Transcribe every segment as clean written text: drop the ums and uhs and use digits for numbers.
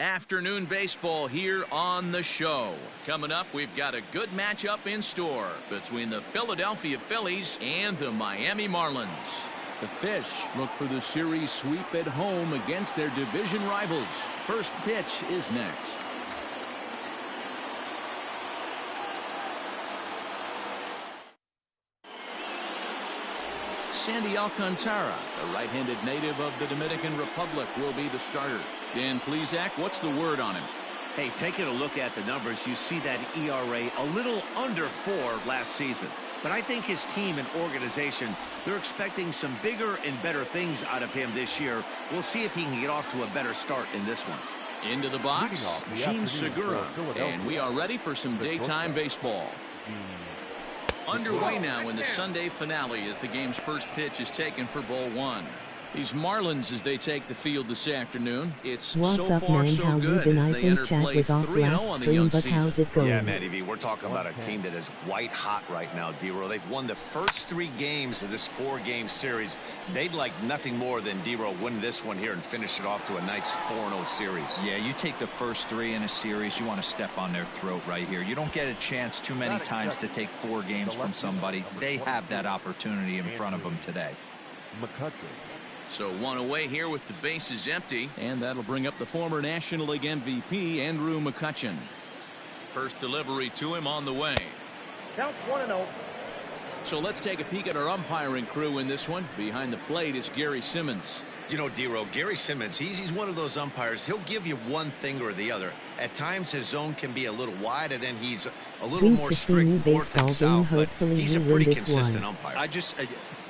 Afternoon baseball here on the show. Coming up, we've got a good matchup in store between the Philadelphia Phillies and the Miami Marlins. The Fish look for the series sweep at home against their division rivals. First pitch is next. Sandy Alcantara, a right-handed native of the Dominican Republic, will be the starter. Dan Plesac, what's the word on him? Hey, taking a look at the numbers, you see that ERA a little under 4 last season. But I think his team and organization, they're expecting some bigger and better things out of him this year. We'll see if he can get off to a better start in this one. Into the box, Gene Segura, and we are ready for some daytime baseball. Underway now in the Sunday finale as the game's first pitch is taken for ball one. These Marlins, as they take the field this afternoon, it's What's so up, far man? so How good you been? as I they think enter Chad play was off 3-0 last on the stream, young but season. how's it going? Yeah, Matty V, we're talking about a team that is white hot right now, D-Row. They've won the first 3 games of this 4-game series. They'd like nothing more than D-Row win this one here and finish it off to a nice 4-0 series. Yeah, you take the first 3 in a series, you want to step on their throat right here. You don't get a chance too many times to take 4 games from somebody. They have that opportunity in front of them today. So one away here with the bases empty, and that'll bring up the former National League MVP Andrew McCutchen. First delivery to him on the way. Count 1-0. So let's take a peek at our umpiring crew in this one. Behind the plate is Gary Simmons. You know, D-Row, Gary Simmons, he's one of those umpires. He'll give you one thing or the other. At times his zone can be a little wide, and then he's a little more strict north and south, but he's a pretty consistent umpire.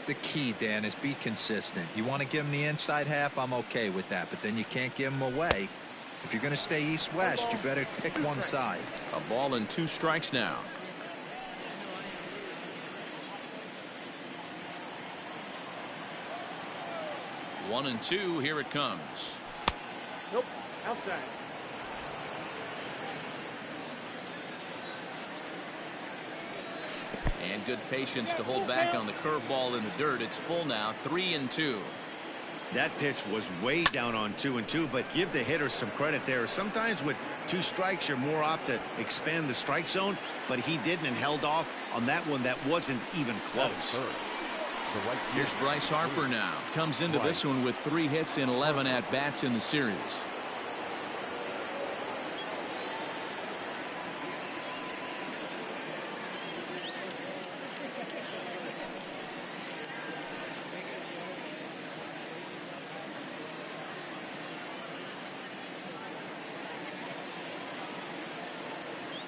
The key, Dan, is be consistent. You want to give him the inside half, I'm okay with that, but then you can't give him away. If you're going to stay east-west, you better pick one side. A ball and 2 strikes now. One and 2, here it comes. Nope, outside. And good patience to hold back on the curveball in the dirt. It's full now, 3-2. That pitch was way down on 2-2, but give the hitter some credit there. Sometimes with 2 strikes, you're more apt to expand the strike zone, but he didn't and held off on that one that wasn't even close. Here's Bryce Harper now. Comes into this one with 3 hits and 11 at-bats in the series.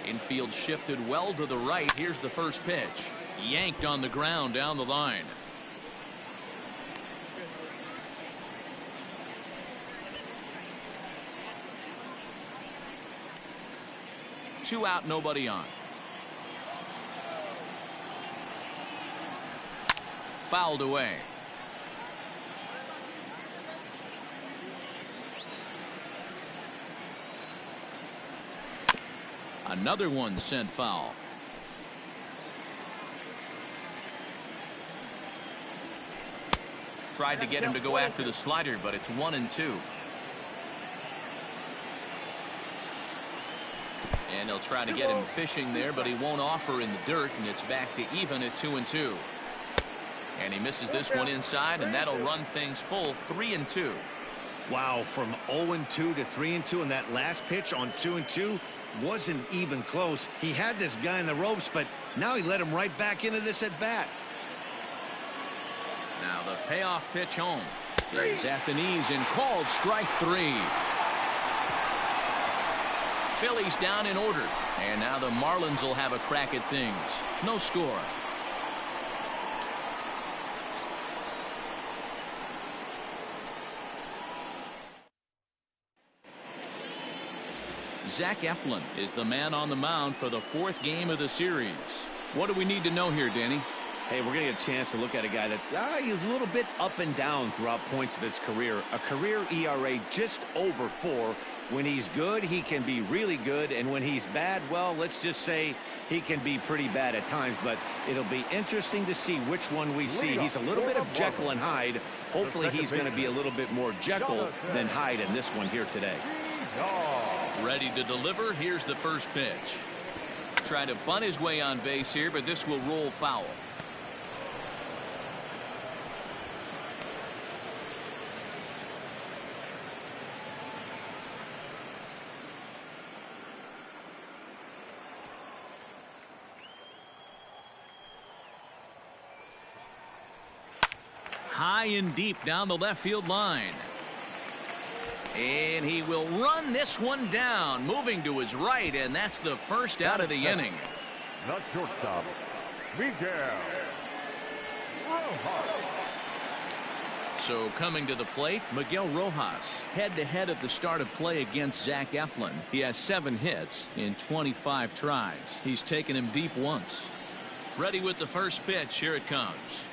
Infield shifted well to the right. Here's the first pitch. Yanked on the ground down the line. Two out, nobody on. Fouled away. Another one sent foul. Tried to get him to go after the slider, but it's 1-2. And they'll try to get him fishing there, but he won't offer in the dirt, and it's back to even at 2-2. And he misses this one inside, and that'll run things full, 3-2. Wow, from 0-2 to 3-2, and that last pitch on 2-2 wasn't even close. He had this guy in the ropes, but now he let him right back into this at bat. Now the payoff pitch home. He's at the knees and called strike 3. Phillies down in order, and now the Marlins will have a crack at things. No score. Zach Eflin is the man on the mound for the 4th game of the series. What do we need to know here, Danny? Hey, we're going to get a chance to look at a guy that he's a little bit up and down throughout points of his career. A career ERA just over 4. When he's good, he can be really good, and when he's bad, well, let's just say he can be pretty bad at times, but it'll be interesting to see which one we see. He's a little bit of Jekyll and Hyde. Hopefully he's going to be a little bit more Jekyll than Hyde in this one here today. Ready to deliver. Here's the first pitch. Trying to bunt his way on base here, but this will roll foul. High and deep down the left field line. And he will run this one down, moving to his right, and that's the first out of the inning. Not shortstop, Miguel Rojas. So coming to the plate, Miguel Rojas, head-to-head at the start of play against Zach Eflin. He has 7 hits in 25 tries. He's taken him deep once. Ready with the first pitch. Here it comes.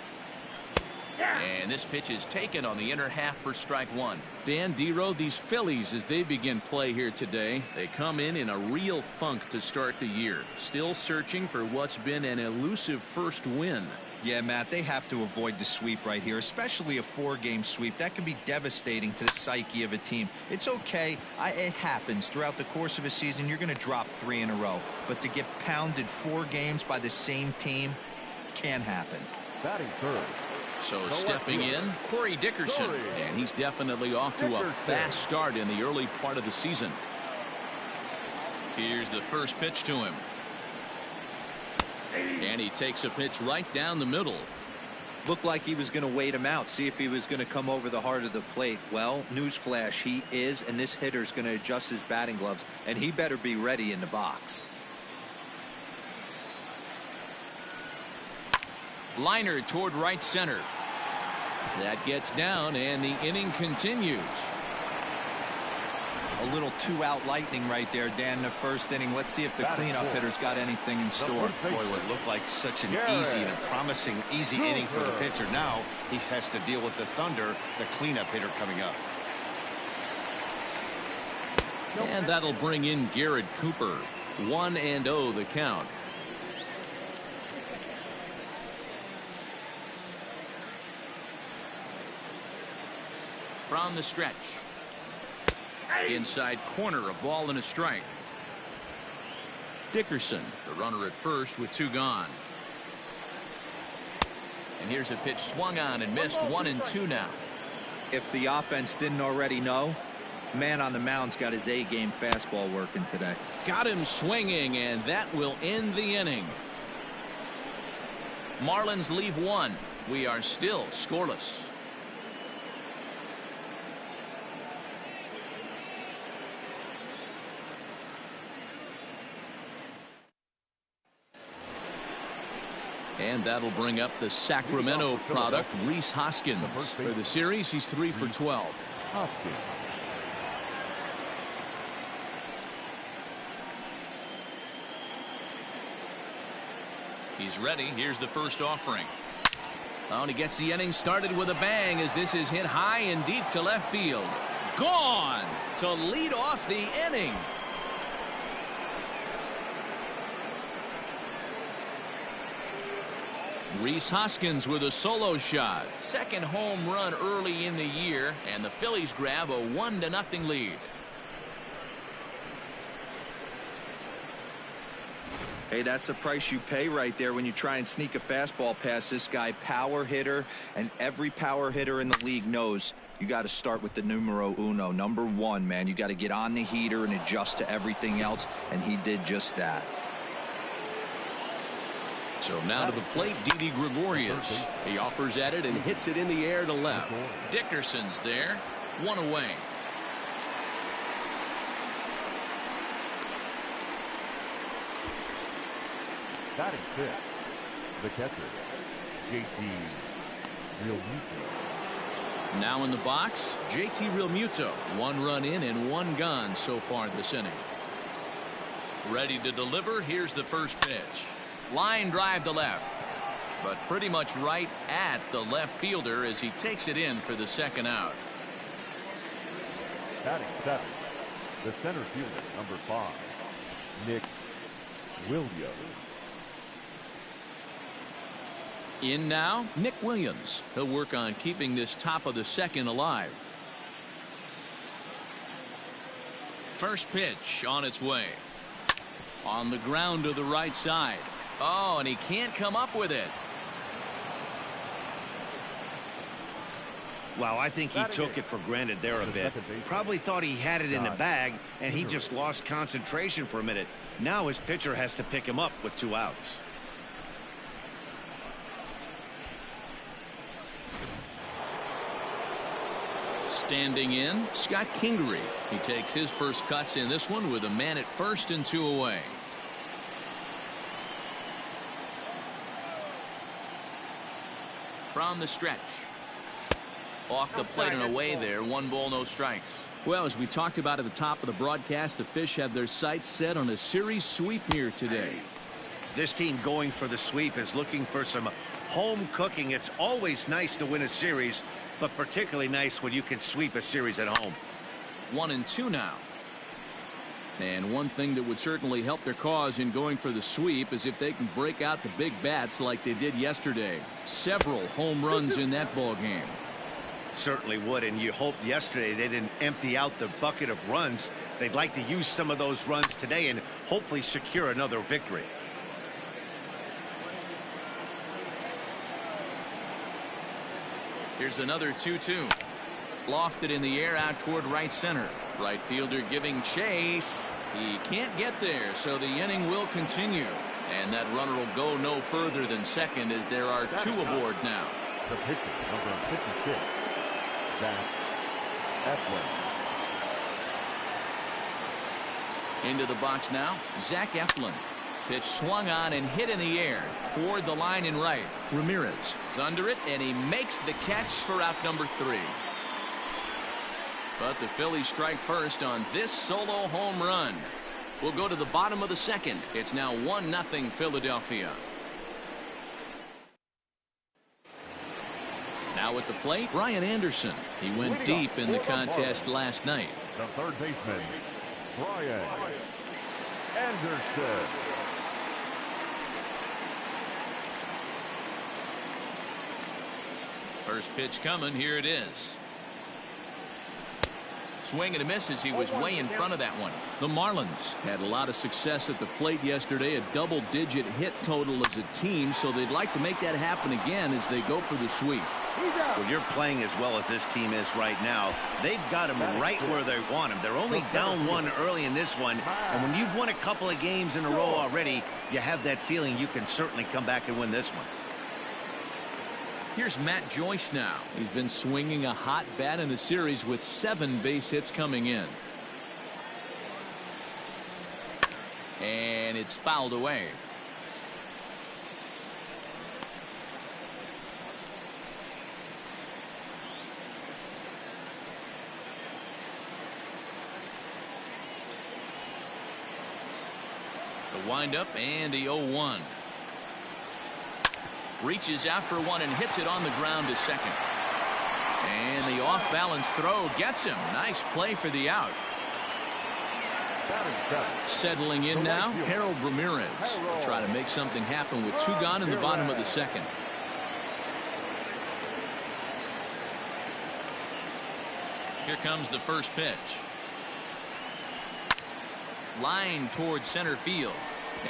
And this pitch is taken on the inner half for strike 1. Dan Dero, these Phillies, as they begin play here today, they come in a real funk to start the year. Still searching for what's been an elusive first win. Yeah, Matt, they have to avoid the sweep right here, especially a 4-game sweep. That can be devastating to the psyche of a team. It's okay. It happens. Throughout the course of a season, you're going to drop 3 in a row. But to get pounded 4 games by the same team can happen. Batting third. So stepping in, Corey Dickerson, and he's definitely off to a fast start in the early part of the season. Here's the first pitch to him. And he takes a pitch right down the middle. Looked like he was going to wait him out, see if he was going to come over the heart of the plate. Well, newsflash, he is, and this hitter's going to adjust his batting gloves, and he better be ready in the box. Liner toward right center. That gets down, and the inning continues. A little 2-out lightning right there, Dan, in the first inning. Let's see if the cleanup hitter's got anything in store. Boy, what looked like such an easy and a promising easy inning for the pitcher. Now he has to deal with the Thunder, the cleanup hitter coming up. And that'll bring in Garrett Cooper. 1-0 the count. From the stretch. Inside corner, a ball and a strike. Dickerson, the runner at first with 2 gone. And here's a pitch swung on and missed. 1-2 now. If the offense didn't already know, man on the mound's got his A-game fastball working today. Got him swinging, and that will end the inning. Marlins leave 1. We are still scoreless. And that'll bring up the Sacramento product, Rhys Hoskins. For the series, he's 3 for 12. He's ready. Here's the first offering. Oh, and he gets the inning started with a bang as this is hit high and deep to left field. Gone to lead off the inning. Rhys Hoskins with a solo shot. Second home run early in the year, and the Phillies grab a 1-0 lead. Hey, that's the price you pay right there when you try and sneak a fastball past this guy. Power hitter, and every power hitter in the league knows you got to start with the numero uno, number 1, man. You got to get on the heater and adjust to everything else, and he did just that. So now to the plate, Didi Gregorius. He offers at it and hits it in the air to left. Dickerson's there. 1 away. Batting 5th, the catcher, JT Realmuto. Now in the box, JT Realmuto. 1 run in and 1 gone so far this inning. Ready to deliver. Here's the first pitch. Line drive to left, but pretty much right at the left fielder as he takes it in for the second out. Batting 7th, the center fielder, number 5, Nick Williams. In now, Nick Williams. He'll work on keeping this top of the second alive. First pitch on its way. On the ground to the right side. Oh, and he can't come up with it. Wow, I think he took it for granted there a bit. Probably thought he had it in the bag, and he just lost concentration for a minute. Now his pitcher has to pick him up with 2 outs. Standing in, Scott Kingery. He takes his first cuts in this one with a man at first and 2 away. From the stretch. Off the plate and away there. 1 ball, no strikes. Well, as we talked about at the top of the broadcast, the Fish have their sights set on a series sweep here today. This team going for the sweep is looking for some home cooking. It's always nice to win a series, but particularly nice when you can sweep a series at home. 1-2 now. And one thing that would certainly help their cause in going for the sweep is if they can break out the big bats like they did yesterday. Several home runs in that ball game. Certainly would, and you hope yesterday they didn't empty out the bucket of runs. They'd like to use some of those runs today and hopefully secure another victory. Here's another 2-2. Lofted in the air out toward right center. Right fielder giving chase. He can't get there, so the inning will continue. And that runner will go no further than second as there are 2 aboard now. The pitcher, number 56, Zach Eflin. Into the box now, Zach Eflin. Pitch swung on and hit in the air toward the line in right. Ramirez is under it, and he makes the catch for out number 3. But the Phillies strike first on this solo home run. We'll go to the bottom of the second. It's now 1-0 Philadelphia. Now at the plate, Brian Anderson. He went deep in the contest last night. The third baseman, Brian Anderson. First pitch coming. Here it is. Swing and a miss as he was way in front of that one. The Marlins had a lot of success at the plate yesterday, a double-digit hit total as a team, so they'd like to make that happen again as they go for the sweep. When you're playing as well as this team is right now, they've got them right where they want them. They're only down 1 early in this one, and when you've won a couple of games in a row already, you have that feeling you can certainly come back and win this one. Here's Matt Joyce now. He's been swinging a hot bat in the series with 7 base hits coming in. And it's fouled away. The windup and the 0-1. Reaches out for one and hits it on the ground to second. And the off-balance throw gets him. Nice play for the out. Settling in now, Harold Ramirez. Will try to make something happen with 2 gone in the bottom of the second. Here comes the first pitch. Line towards center field.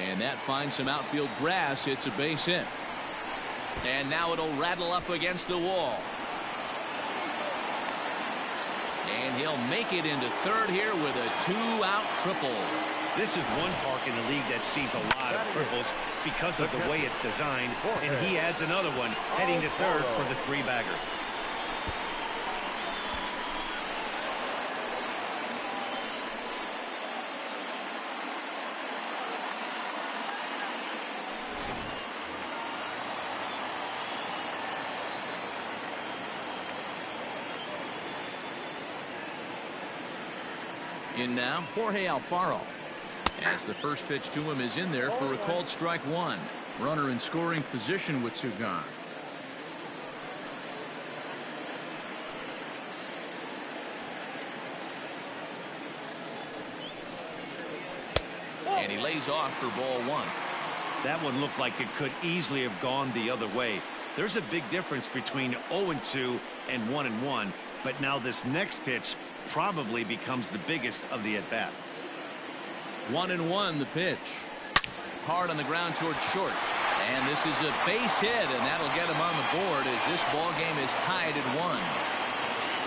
And that finds some outfield grass. It's a base hit. And now it'll rattle up against the wall. And he'll make it into third here with a 2-out triple. This is one park in the league that sees a lot of triples because of the way it's designed. And he adds another one heading to third for the 3-bagger. In now, Jorge Alfaro. As the first pitch to him is in there for a called strike 1. Runner in scoring position with 2 gone. And he lays off for ball 1. That one looked like it could easily have gone the other way. There's a big difference between 0-2 and 1-1. But now this next pitch probably becomes the biggest of the at-bat. 1-1 the pitch. Hard on the ground towards short. And this is a base hit, and that'll get him on the board as this ball game is tied at 1.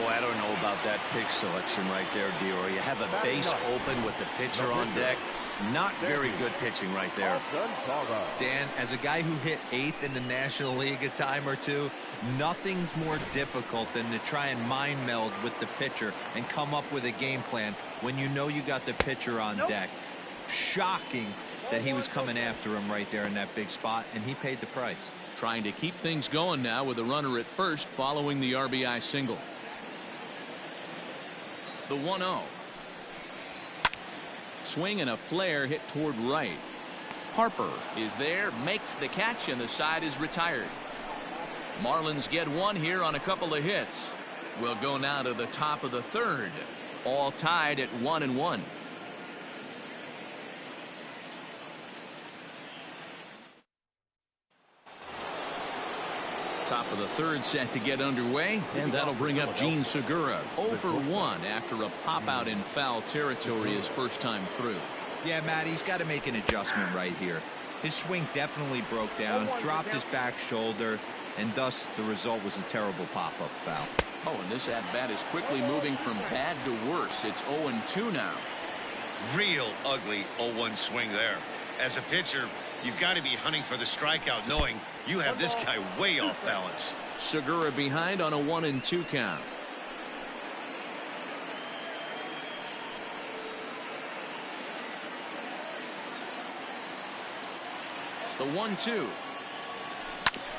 Boy, I don't know about that pitch selection right there, Dior. You have a base open with the pitcher on deck. Not very good pitching right there. Dan, as a guy who hit 8th in the National League a time or two, nothing's more difficult than to try and mind meld with the pitcher and come up with a game plan when you know you got the pitcher on deck. Shocking that he was coming after him right there in that big spot, and he paid the price. Trying to keep things going now with a runner at first following the RBI single. The 1-0. Swing and a flare hit toward right. Harper is there, makes the catch, and the side is retired. Marlins get one here on a couple of hits. We'll go now to the top of the 3rd. All tied at 1-1. Top of the 3rd set to get underway, and that'll bring up Gene Segura. 0 for 1 after a pop out in foul territory his first time through. Yeah, Matt, he's got to make an adjustment right here. His swing definitely broke down, dropped his back shoulder, and thus the result was a terrible pop-up foul. Oh, and this at-bat is quickly moving from bad to worse. It's 0-2 now. Real ugly 0-1 swing there. As a pitcher, you've got to be hunting for the strikeout, knowing you have this guy way off balance. Segura behind on a 1-2 count. The 1-2.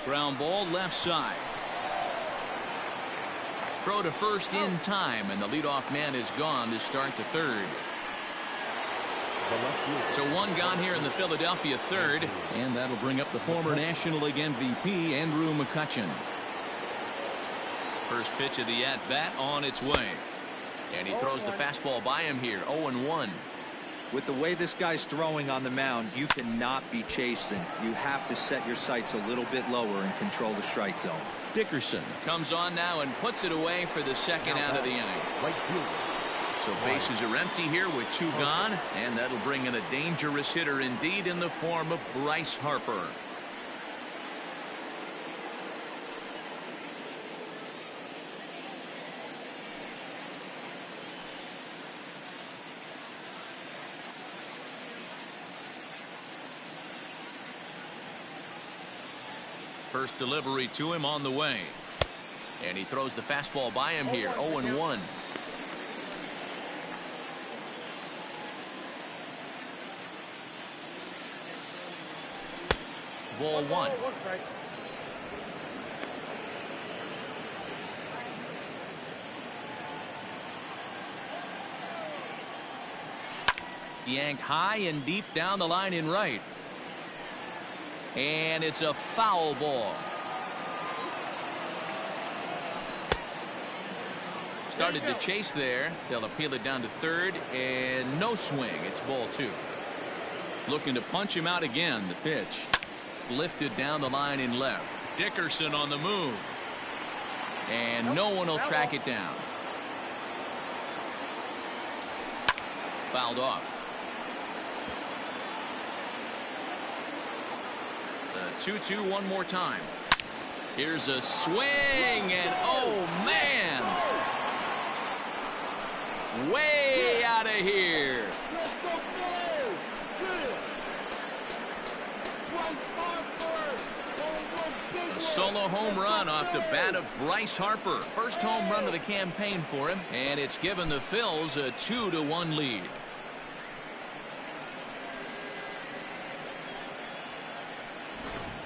Ground ball left side. Throw to first in time, and the leadoff man is gone to start the 3rd. So one gone here in the Philadelphia 3rd, and that'll bring up the former National League MVP Andrew McCutchen. First pitch of the at-bat on its way, and he throws the fastball by him here. 0-1. With the way this guy's throwing on the mound, you cannot be chasing. You have to set your sights a little bit lower and control the strike zone. Dickerson comes on now and puts it away for the 2nd out of the inning. So bases are empty here with 2 gone, and that'll bring in a dangerous hitter indeed in the form of Bryce Harper. First delivery to him on the way, and he throws the fastball by him here. 0-1. Ball 1. Yanked high and deep down the line in right. And it's a foul ball. Started to chase there. They'll appeal it down to 3rd, and no swing. It's ball 2. Looking to punch him out again. The pitch lifted down the line in left. Dickerson on the move, and no one will track it down. Fouled off. The 2-2 one more time. Here's a swing, and oh man, way out of here. A solo home run off the bat of Bryce Harper. First home run of the campaign for him, and it's given the Phils a 2-1 lead.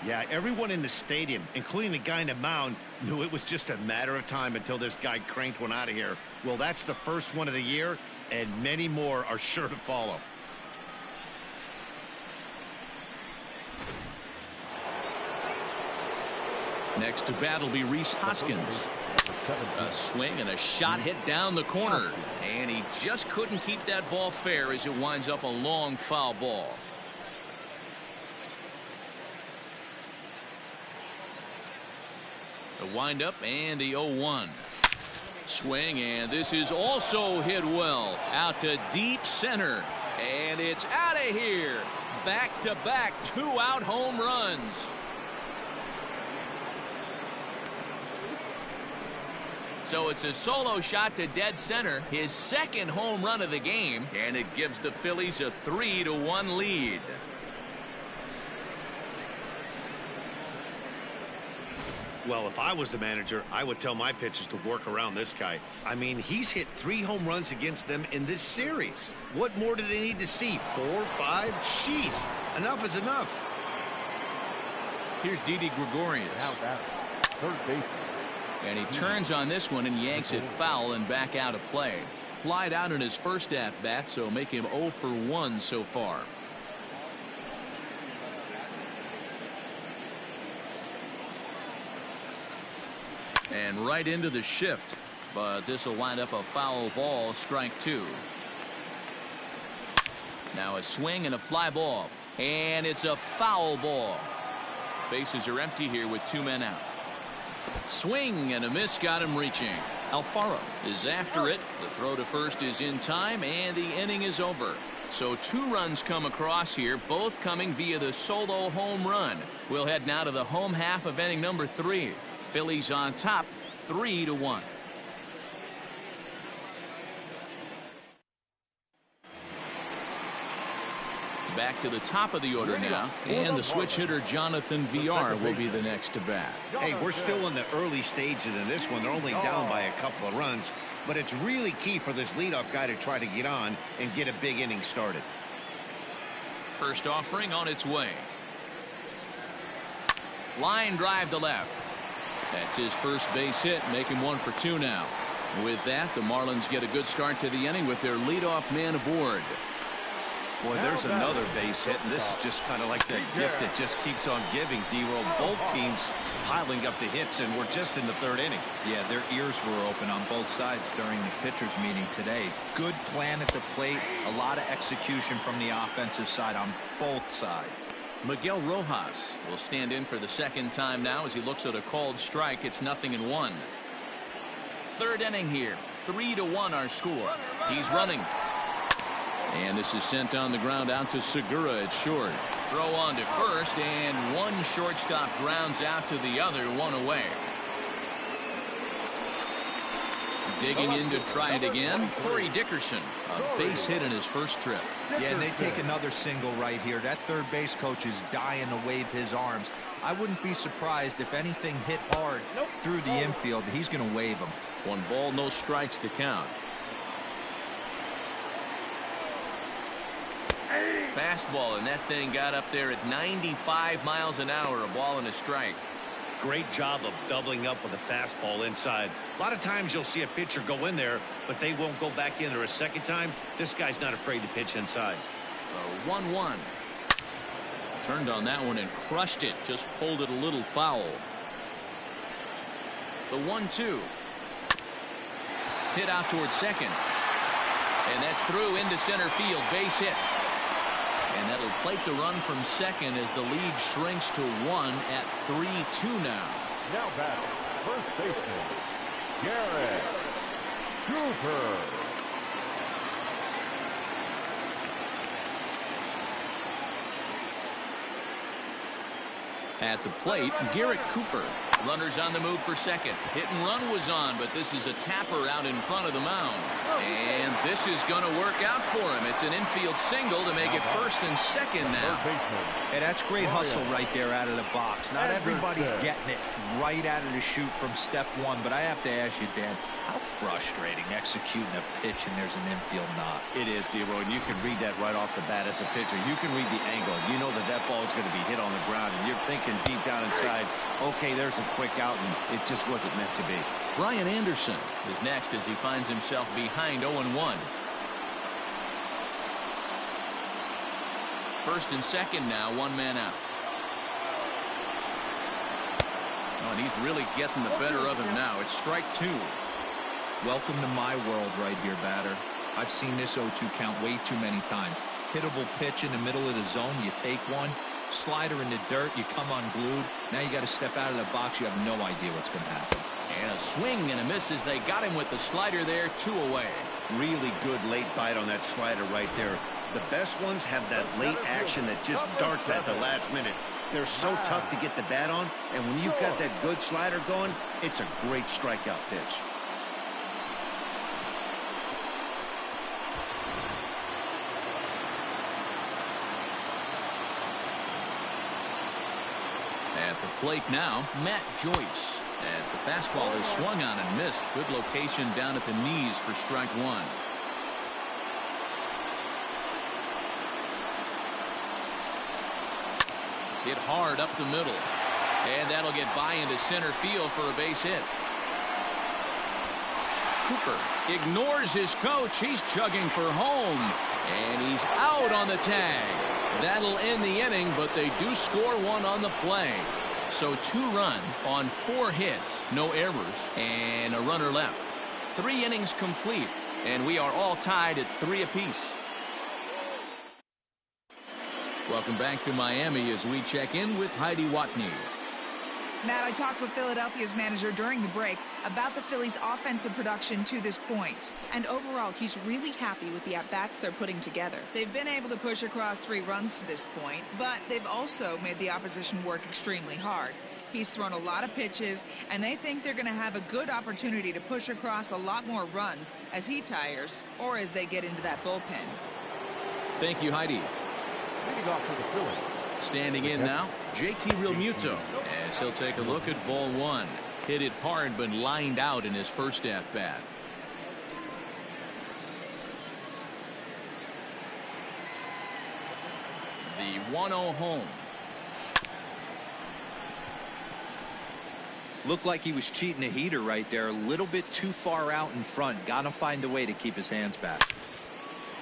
Yeah, everyone in the stadium, including the guy in the mound, knew it was just a matter of time until this guy cranked one out of here. Well, that's the first one of the year, and many more are sure to follow. Next to bat will be Rhys Hoskins. A swing and a shot hit down the corner, and he just couldn't keep that ball fair as it winds up a long foul ball. The windup and the 0-1. Swing, and this is also hit well. Out to deep center. And it's out of here. Back-to-back two-out home runs. So it's a solo shot to dead center, his second home run of the game, and it gives the Phillies a 3-1 lead. Well, if I was the manager, I would tell my pitchers to work around this guy. I mean, he's hit 3 home runs against them in this series. What more do they need to see? 4, 5? Jeez, enough is enough. Here's Didi Gregorius. Now batter, third baseman. And he turns on this one and yanks it foul and back out of play. Flied out in his first at-bat, so make him 0 for 1 so far. And right into the shift, but this will wind up a foul ball, strike 2. Now a swing and a fly ball, and it's a foul ball. Bases are empty here with 2 men out. Swing and a miss, got him reaching. Alfaro is after it. The throw to first is in time, and the inning is over. So 2 runs come across here, both coming via the solo home run. We'll head now to the home half of inning number 3. Phillies on top, 3-1. Back to the top of the order now, and the switch hitter Jonathan VR will be the next to bat. Hey, we're still in the early stages of this one. They're only down by a couple of runs, but it's really key for this leadoff guy to try to get on and get a big inning started. First offering on its way. Line drive to left. That's his first base hit, make him 1 for 2 now. With that, the Marlins get a good start to the inning with their leadoff man aboard. Boy, there's another base hit, and this is just kind of like that gift that just keeps on giving, D-Roll. Both teams piling up the hits, and we're just in the 3rd inning. Yeah, their ears were open on both sides during the pitchers meeting today. Good plan at the plate, a lot of execution from the offensive side on both sides. Miguel Rojas will stand in for the second time now as he looks at a called strike. It's 0-1. 3rd inning here, 3-1 our score. He's running. And this is sent on the ground out to Segura at short. Throw on to first, and one shortstop grounds out to the other, 1 away. Digging in to try it again, Corey Dickerson, a base hit in his first trip. Yeah, and they take another single right here. That third base coach is dying to wave his arms. I wouldn't be surprised if anything hit hard through the infield. He's going to wave them. 1 ball, no strikes to count. Fastball, and that thing got up there at 95 miles an hour, a ball and a strike. Great job of doubling up with a fastball inside. A lot of times you'll see a pitcher go in there, but they won't go back in there a second time. This guy's not afraid to pitch inside. 1-1. Turned on that one and crushed it. Just pulled it a little foul. The 1-2. Hit out towards second. And that's through into center field. Base hit. And that'll plate the run from second as the lead shrinks to 1 at 3-2 now. Now batting, first baseman, Garrett Cooper. At the plate, Garrett Cooper. Runners on the move for second. Hit and run was on, but this is a tapper out in front of the mound. And this is going to work out for him. It's an infield single to make it first and second now. Hey, that's great hustle right there out of the box. Not everybody's getting it right out of the chute from step 1, but I have to ask you, Dan, how frustrating executing a pitch and there's an infield knot. It is, D-Roy, and you can read that right off the bat as a pitcher. You can read the angle. You know that that ball is going to be hit on the ground, and you're thinking deep down inside, okay, there's a quick out, and it just wasn't meant to be. Brian Anderson is next as he finds himself behind 0-1. First and second now, 1 man out. Oh, and he's really getting the better of him now. It's strike 2. Welcome to my world right here, batter. I've seen this 0-2 count way too many times. Hittable pitch in the middle of the zone, you take one. Slider in the dirt, you come unglued. Now you got to step out of the box. You have no idea what's going to happen. And a swing and a miss as they got him with the slider there, 2 away. Really good late bite on that slider right there. The best ones have that late action that just darts at the last minute. They're so tough to get the bat on, and when you've got that good slider going, it's a great strikeout pitch. At the plate now, Matt Joyce. As the fastball is swung on and missed. Good location down at the knees for strike 1. Hit hard up the middle. And that'll get by into center field for a base hit. Cooper ignores his coach. He's chugging for home. And he's out on the tag. That'll end the inning, but they do score 1 on the play. So 2 runs on 4 hits, no errors, and a runner left. 3 innings complete, and we are all tied at 3 apiece. Welcome back to Miami as we check in with Heidi Watney. Matt, I talked with Philadelphia's manager during the break about the Phillies' offensive production to this point. And overall, he's really happy with the at-bats they're putting together. They've been able to push across 3 runs to this point, but they've also made the opposition work extremely hard. He's thrown a lot of pitches, and they think they're going to have a good opportunity to push across a lot more runs as he tires or as they get into that bullpen. Thank you, Heidi. Leading off for the Phillies. Standing in now, JT Realmuto, as he'll take a look at ball 1. Hit it hard, but lined out in his first at-bat. The 1-0 home. Looked like he was cheating a heater right there. A little bit too far out in front. Got to find a way to keep his hands back.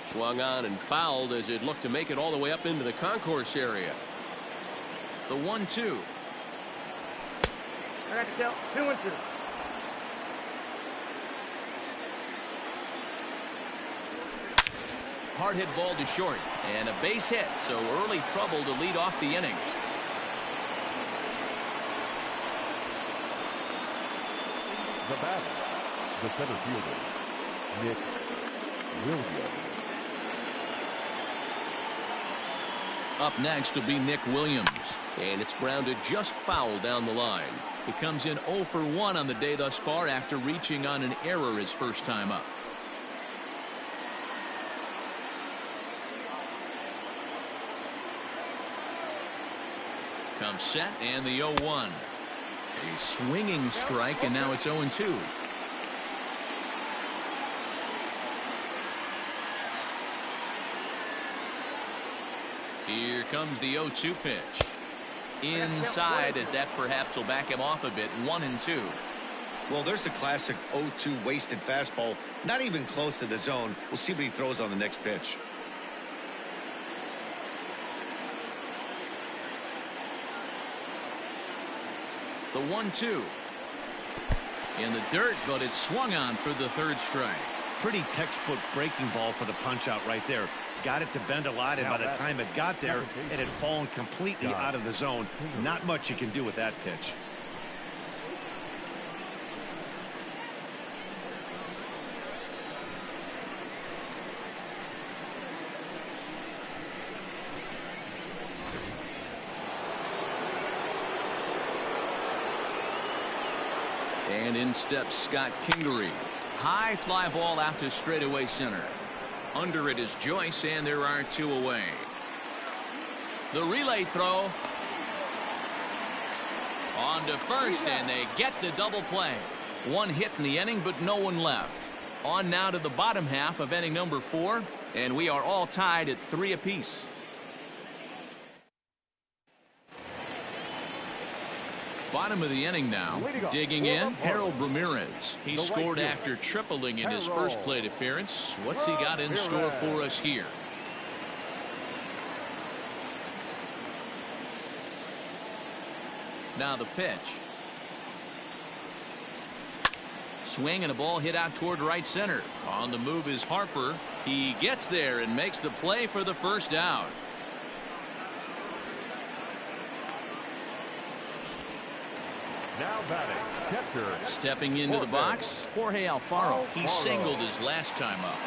Swung on and fouled as it looked to make it all the way up into the concourse area. The 1-2. I got to tell 2-2. Hard hit ball to short and a base hit, so early trouble to lead off the inning. The batter, the center fielder, Nick Williams. Up next will be Nick Williams, and it's grounded just foul down the line. He comes in 0 for 1 on the day thus far after reaching on an error his first time up. Comes set and the 0-1. A swinging strike, and now it's 0-2. Here comes the 0-2 pitch. Inside, as that perhaps will back him off a bit. 1-2. Well, there's the classic 0-2 wasted fastball. Not even close to the zone. We'll see what he throws on the next pitch. The 1-2. In the dirt, but it's swung on for the 3rd strike. Pretty textbook breaking ball for the punch out right there. Got it to bend a lot, and by the time it got there, it had fallen completely out of the zone. Not much you can do with that pitch. And in steps Scott Kingery. High fly ball out to straightaway center. Under it is Joyce, and there are 2 away. The relay throw. On to first, and they get the double play. 1 hit in the inning, but no one left. On now to the bottom half of inning number 4, and we are all tied at 3 apiece. Bottom of the inning now. Digging in, Harold Ramirez. He scored after tripling in his first plate appearance. What's he got in store for us here? Now the pitch. Swing and a ball hit out toward right center. On the move is Harper. He gets there and makes the play for the first out. Now batting, Catcher. Stepping into the box, Jorge Alfaro. He singled his last time up.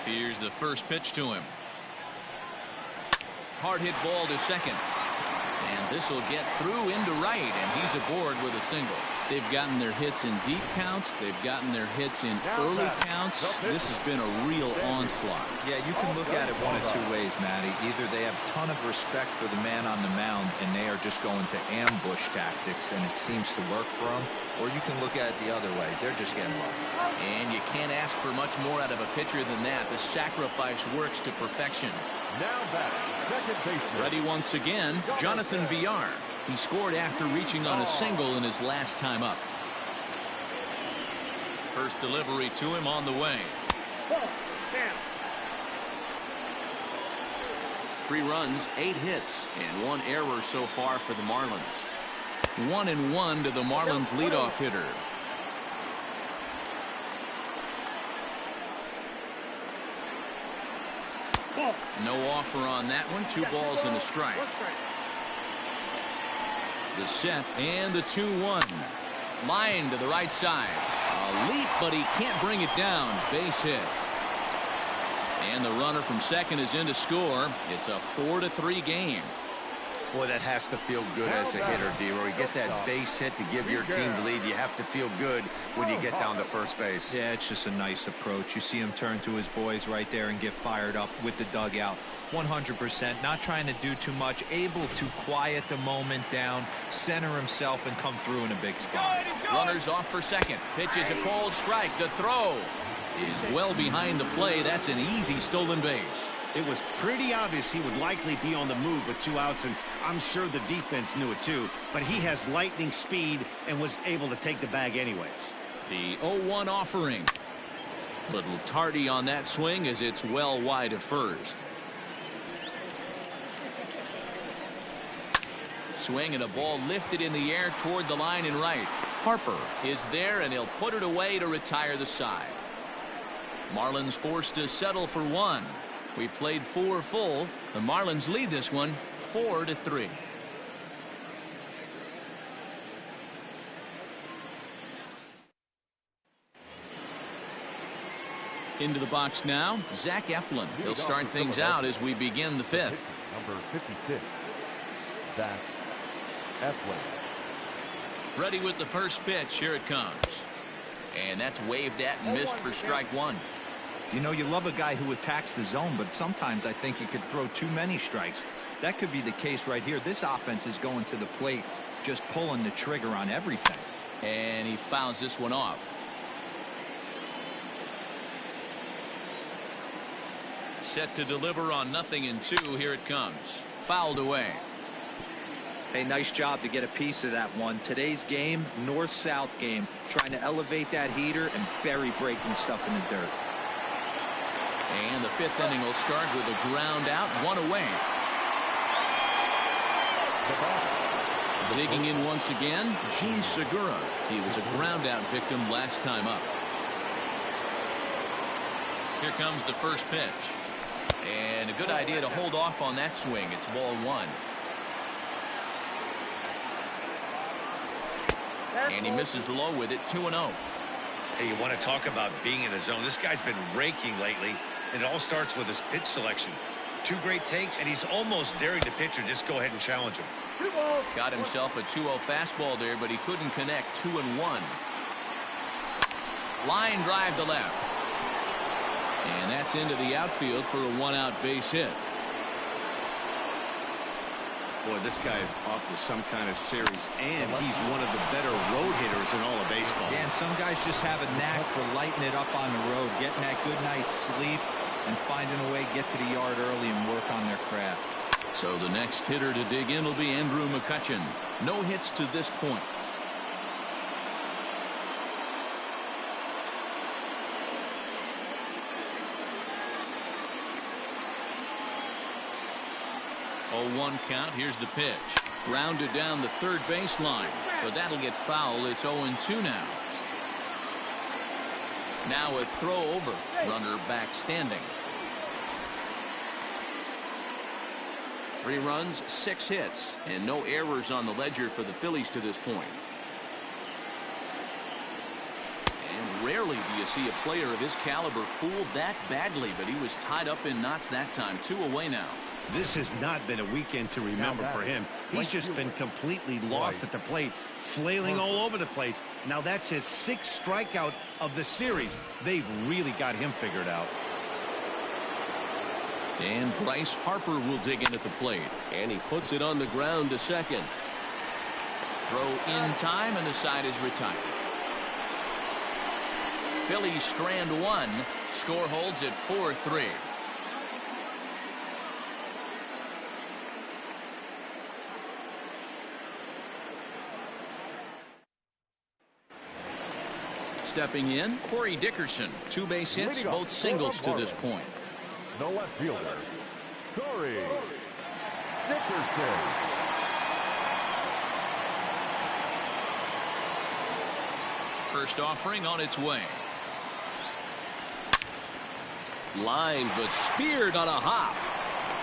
Here's the first pitch to him. Hard hit ball to second. And this will get through into right, and he's aboard with a single. They've gotten their hits in deep counts. They've gotten their hits in early counts. This has been a real onslaught. Yeah, you can look at it one of two ways, Matty. Either they have a ton of respect for the man on the mound, and they are just going to ambush tactics, and it seems to work for them. Or you can look at it the other way. They're just getting lucky. And you can't ask for much more out of a pitcher than that. The sacrifice works to perfection. Now batting, second baseman. Ready once again, Jonathan Villar. He scored after reaching on a single in his last time up. First delivery to him on the way. 3 runs, 8 hits, and 1 error so far for the Marlins. 1-1 to the Marlins leadoff hitter. No offer on that one. 2 balls and a strike. The set and the 2-1. Line to the right side. A leap, but he can't bring it down. Base hit. And the runner from second is in to score. It's a 4-3 game. Boy, that has to feel good as a hitter, D-Roy. You get that base hit to give your team the lead. You have to feel good when you get down to first base. Yeah, it's just a nice approach. You see him turn to his boys right there and get fired up with the dugout. 100%, not trying to do too much, able to quiet the moment down, center himself, and come through in a big spot. Runners off for second. Pitch is a cold strike. The throw is well behind the play. That's an easy stolen base. It was pretty obvious he would likely be on the move with 2 outs, and I'm sure the defense knew it too. But he has lightning speed and was able to take the bag anyways. The 0-1 offering. Little tardy on that swing as it's well wide of first. Swing and a ball lifted in the air toward the line and right. Harper is there, and he'll put it away to retire the side. Marlins forced to settle for 1. We played 4 full. The Marlins lead this one 4-3. Into the box now, Zach Eflin. He'll start things out as we begin the 5th. Number 56, Zach Eflin. Ready with the first pitch. Here it comes. And that's waved at and missed for strike 1. You know, you love a guy who attacks the zone, but sometimes I think you could throw too many strikes. That could be the case right here. This offense is going to the plate, just pulling the trigger on everything. And he fouls this one off. Set to deliver on 0-2. Here it comes. Fouled away. Hey, nice job to get a piece of that one. Today's game, north-south game, trying to elevate that heater and bury breaking stuff in the dirt. And the 5th inning will start with a ground out, 1 away. Digging in once again, Gene Segura. He was a ground out victim last time up. Here comes the first pitch. And a good idea to hold off on that swing. It's ball 1. And he misses low with it, 2-0. Hey, you want to talk about being in the zone? This guy's been raking lately, and it all starts with his pitch selection. 2 great takes, and he's almost daring the pitcher just go ahead and challenge him. Got himself a 2-0 fastball there, but he couldn't connect. 2-1. Line drive to left. And that's into the outfield for a 1-out base hit. Boy, this guy is off to some kind of series, and he's one of the better road hitters in all of baseball. Yeah, and some guys just have a knack for lighting it up on the road, getting that good night's sleep, and finding a way to get to the yard early and work on their craft. So the next hitter to dig in will be Andrew McCutchen. No hits to this point. Oh, 1 count. Here's the pitch. Grounded down the third baseline, but that'll get foul. It's 0-2 now. Now a throw over. Runner back standing. 3 runs, 6 hits, and no errors on the ledger for the Phillies to this point. And rarely do you see a player of his caliber fooled that badly, but he was tied up in knots that time. 2 away now. This has not been a weekend to remember for him. He's just been completely lost at the plate, flailing all over the place. Now that's his 6th strikeout of the series. They've really got him figured out. And Bryce Harper will dig in at the plate. And he puts it on the ground to second. Throw in time, and the side is retired. Phillies strand 1. Score holds at 4-3. Stepping in, Corey Dickerson. 2 base hits, both singles to this point. The left fielder, Corey Dickerson. First offering on its way. Lined but speared on a hop.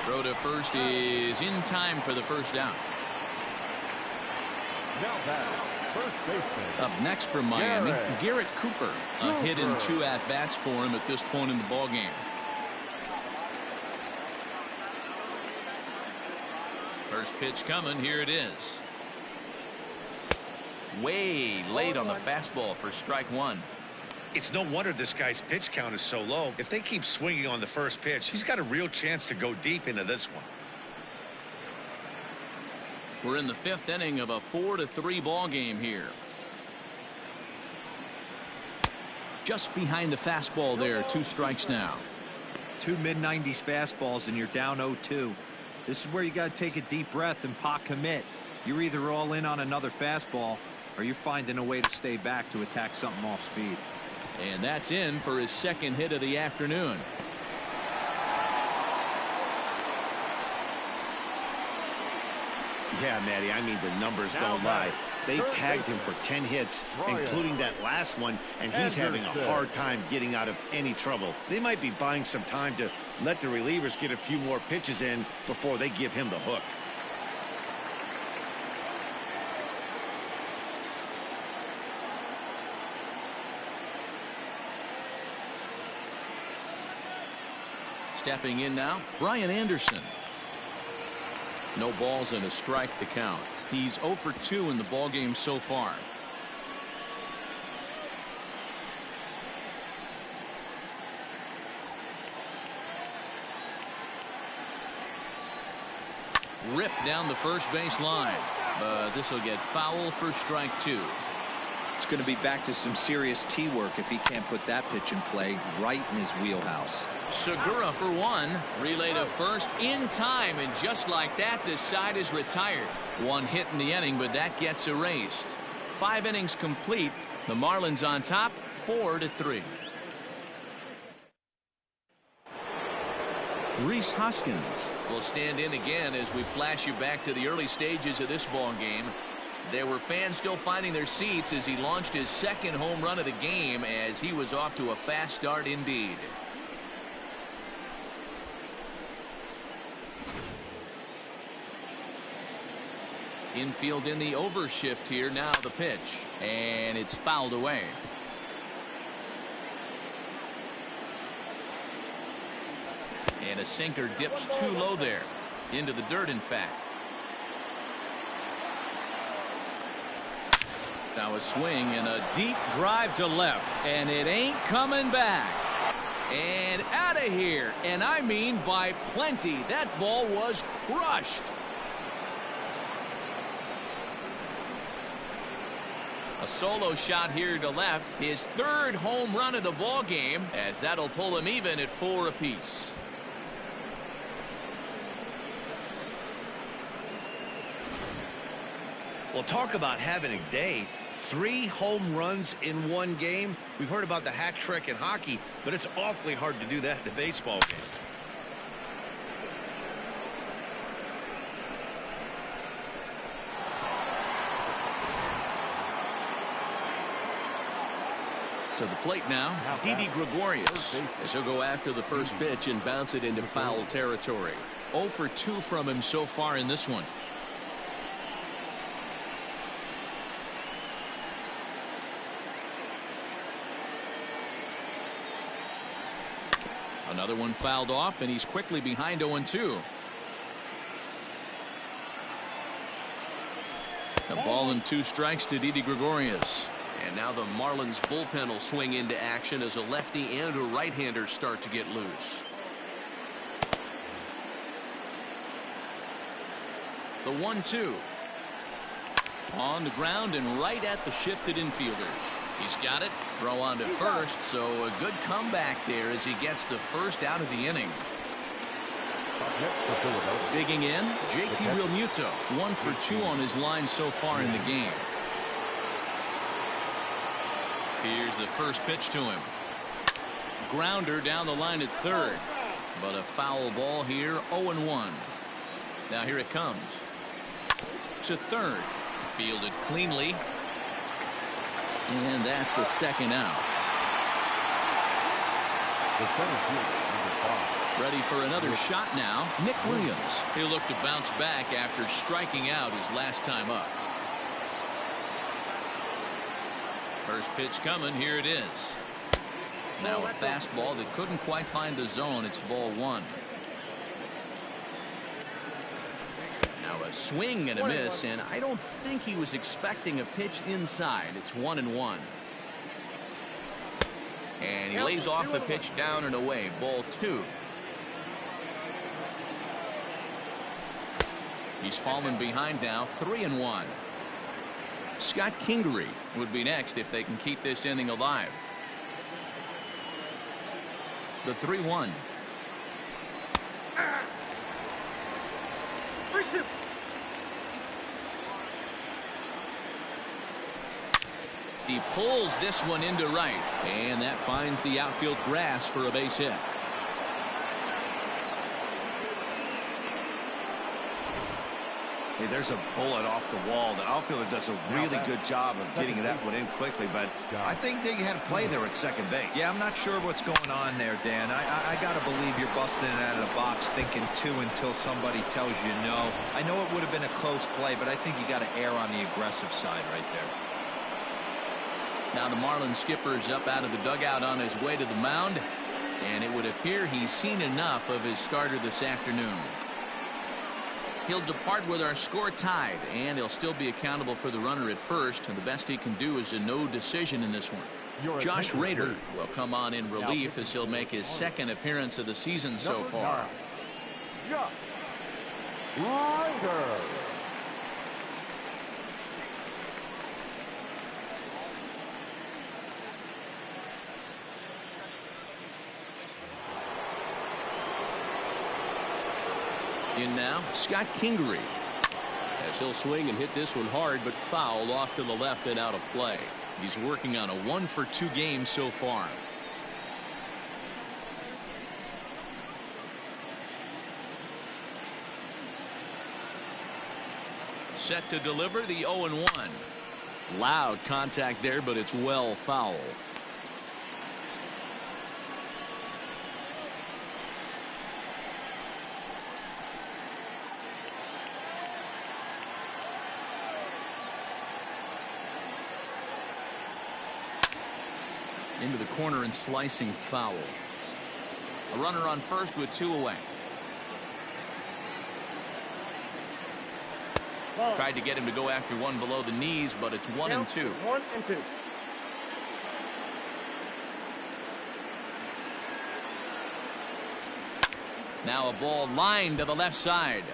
Throw to first is in time for the first down. Now back, first baseman. Up next from Miami, Garrett Cooper. A hit and 2 at-bats for him at this point in the ballgame. First pitch coming. Here it is. Way late on the fastball for strike 1. It's no wonder this guy's pitch count is so low. If they keep swinging on the first pitch, he's got a real chance to go deep into this one. We're in the 5th inning of a 4-3 ball game here. Just behind the fastball there. 2 strikes now. 2 mid-90s fastballs and you're down 0-2. This is where you got to take a deep breath and pot commit. You're either all in on another fastball or you're finding a way to stay back to attack something off speed. And that's in for his 2nd hit of the afternoon. Yeah, Matty, I mean, the numbers don't lie. They've tagged him for 10 hits, including that last one, and he's having a hard time getting out of any trouble. They might be buying some time to let the relievers get a few more pitches in before they give him the hook. Stepping in now, Brian Anderson. No balls and a strike to count. He's 0 for 2 in the ballgame so far. Ripped down the first base line, but this will get foul for strike 2. It's going to be back to some serious tee work if he can't put that pitch in play right in his wheelhouse. Segura for 1. Relay to first in time, and just like that, this side is retired. 1 hit in the inning, but that gets erased. 5 innings complete. The Marlins on top, 4-3. Rhys Hoskins will stand in again as we flash you back to the early stages of this ball game. There were fans still finding their seats as he launched his 2nd home run of the game, as he was off to a fast start indeed. Infield in the overshift here. Now the pitch, and it's fouled away. And a sinker dips too low there, into the dirt in fact. Now a swing and a deep drive to left, and it ain't coming back. And out of here, and I mean by plenty. That ball was crushed. A solo shot here to left, his 3rd home run of the ball game, as that'll pull him even at 4 apiece. Well, talk about having a day. 3 home runs in 1 game. We've heard about the hat trick in hockey, but it's awfully hard to do that in a baseball game. To the plate now, Didi Gregorius, as he'll go after the first pitch and bounce it into foul territory. 0 for 2 from him so far in this one. Another one fouled off, and he's quickly behind 0-2. A ball and 2 strikes to Didi Gregorius. And now the Marlins bullpen will swing into action as a lefty and a right-hander start to get loose. The 1-2. On the ground and right at the shifted infielders. He's got it. Throw on to first, so a good comeback there as he gets the first out of the inning. Digging in, JT Realmuto. 1 for 2 on his line so far in the game. Here's the first pitch to him. Grounder down the line at third. But a foul ball here, 0-1. Now here it comes. To third. Fielded cleanly. And that's the second out. Ready for another shot now. Nick Williams. He'll look to bounce back after striking out his last time up. First pitch coming. Here it is. Now a fastball that couldn't quite find the zone. It's ball 1. Now a swing and a miss, and I don't think he was expecting a pitch inside. It's 1-1. And he lays off the pitch down and away. Ball 2. He's fallen behind now, 3-1. Scott Kingery would be next if they can keep this inning alive. The 3-1. He pulls this one into right, and that finds the outfield grass for a base hit. Hey, there's a bullet off the wall. The outfielder does a really good job of getting that one in quickly, but I think they had a play there at second base. Yeah, I'm not sure what's going on there, Dan. I got to believe you're busting it out of the box thinking 2 until somebody tells you no. I know it would have been a close play, but I think you got to err on the aggressive side right there. Now the Marlins skipper's up out of the dugout on his way to the mound, and it would appear he's seen enough of his starter this afternoon. He'll depart with our score tied, and he'll still be accountable for the runner at first, and the best he can do is a no decision in this one. Josh Rader will come on in relief as he'll make his second appearance of the season so far. Josh Rader. In now, Scott Kingery. As he'll swing and hit this one hard, but foul off to the left and out of play. He's working on a 1 for 2 game so far. Set to deliver the 0-1. Loud contact there, but it's well foul. Into the corner and slicing foul. A runner on first with 2 away. Tried to get him to go after one below the knees, but it's 1-2. 1-2. Now a ball lined to the left side,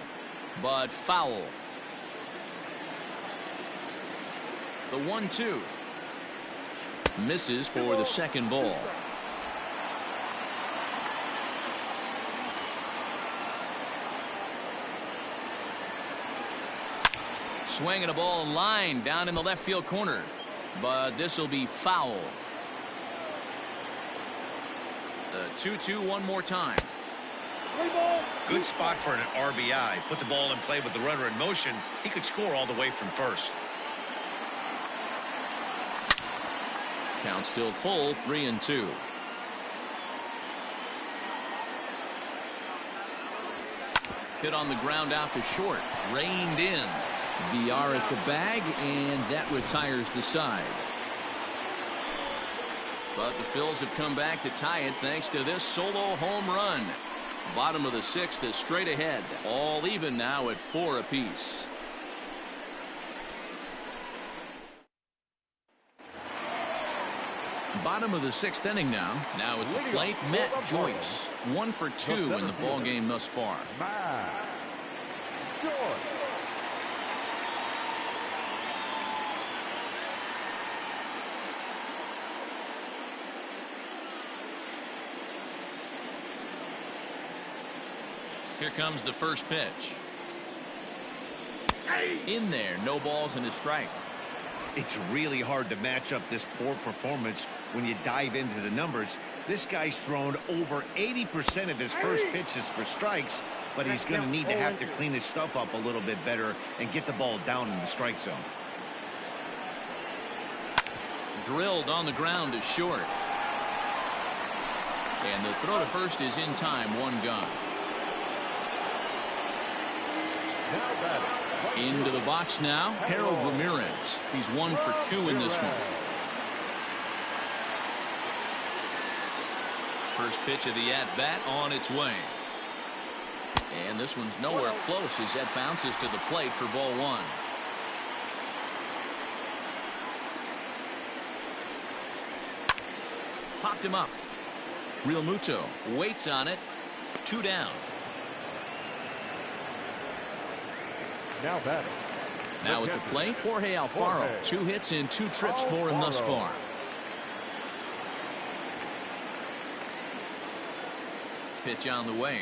but foul. The 1-2. Misses for the second ball. Swinging a ball line down in the left field corner, but this will be foul. The 2-2 one more time. Good spot for an RBI. Put the ball in play with the runner in motion. He could score all the way from first. Count still full, 3-2. Hit on the ground out to short. Reined in. VR at the bag, and that retires the side. But the Phils have come back to tie it thanks to this solo home run. Bottom of the 6th is straight ahead. All even now at 4 apiece. Bottom of the 6th inning now. Now at the plate, Matt Joyce. 1 for 2 in the ball game thus far. Here comes the first pitch. In there, no balls and a strike. It's really hard to match up this poor performance when you dive into the numbers. This guy's thrown over 80% of his first pitches for strikes, but he's going to need to have to clean his stuff up a little bit better and get the ball down in the strike zone. Drilled on the ground to short. And the throw to first is in time. 1 gone. Into the box now, Harold Ramirez. He's 1 for 2 in this one. First pitch of the at-bat on its way. And this one's nowhere close as that bounces to the plate for ball 1. Popped him up. Real Muto waits on it. 2 down. Now batting. Now at the plate, Jorge Alfaro. 2 hits in 2 trips for him thus far. Pitch on the way.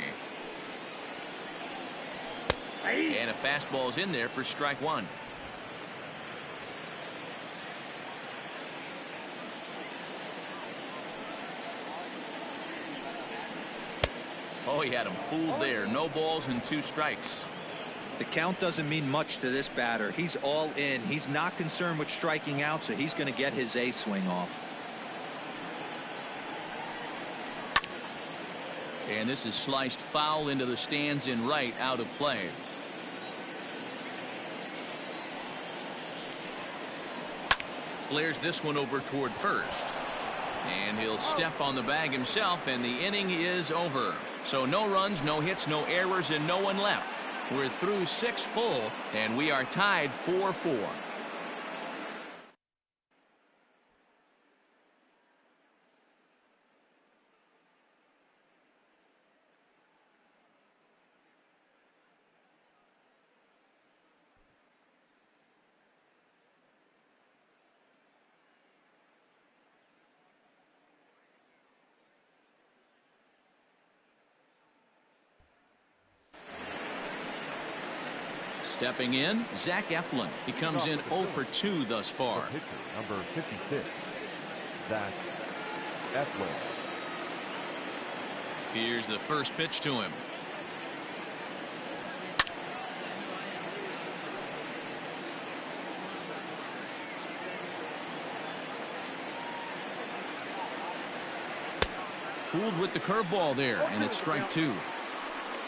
And a fastball is in there for strike 1. Oh, he had him fooled there. No balls and 2 strikes. The count doesn't mean much to this batter. He's all in. He's not concerned with striking out, so he's going to get his A swing off. And this is sliced foul into the stands in right, out of play. Flares this one over toward first. And he'll step on the bag himself, and the inning is over. So no runs, no hits, no errors, and no one left. We're through 6 full, and we are tied 4-4. Stepping in, Zach Eflin. He comes in 0 for 2 thus far. Pitcher, number 56, Zach Eflin. Here's the first pitch to him. Fooled with the curveball there, and it's strike 2.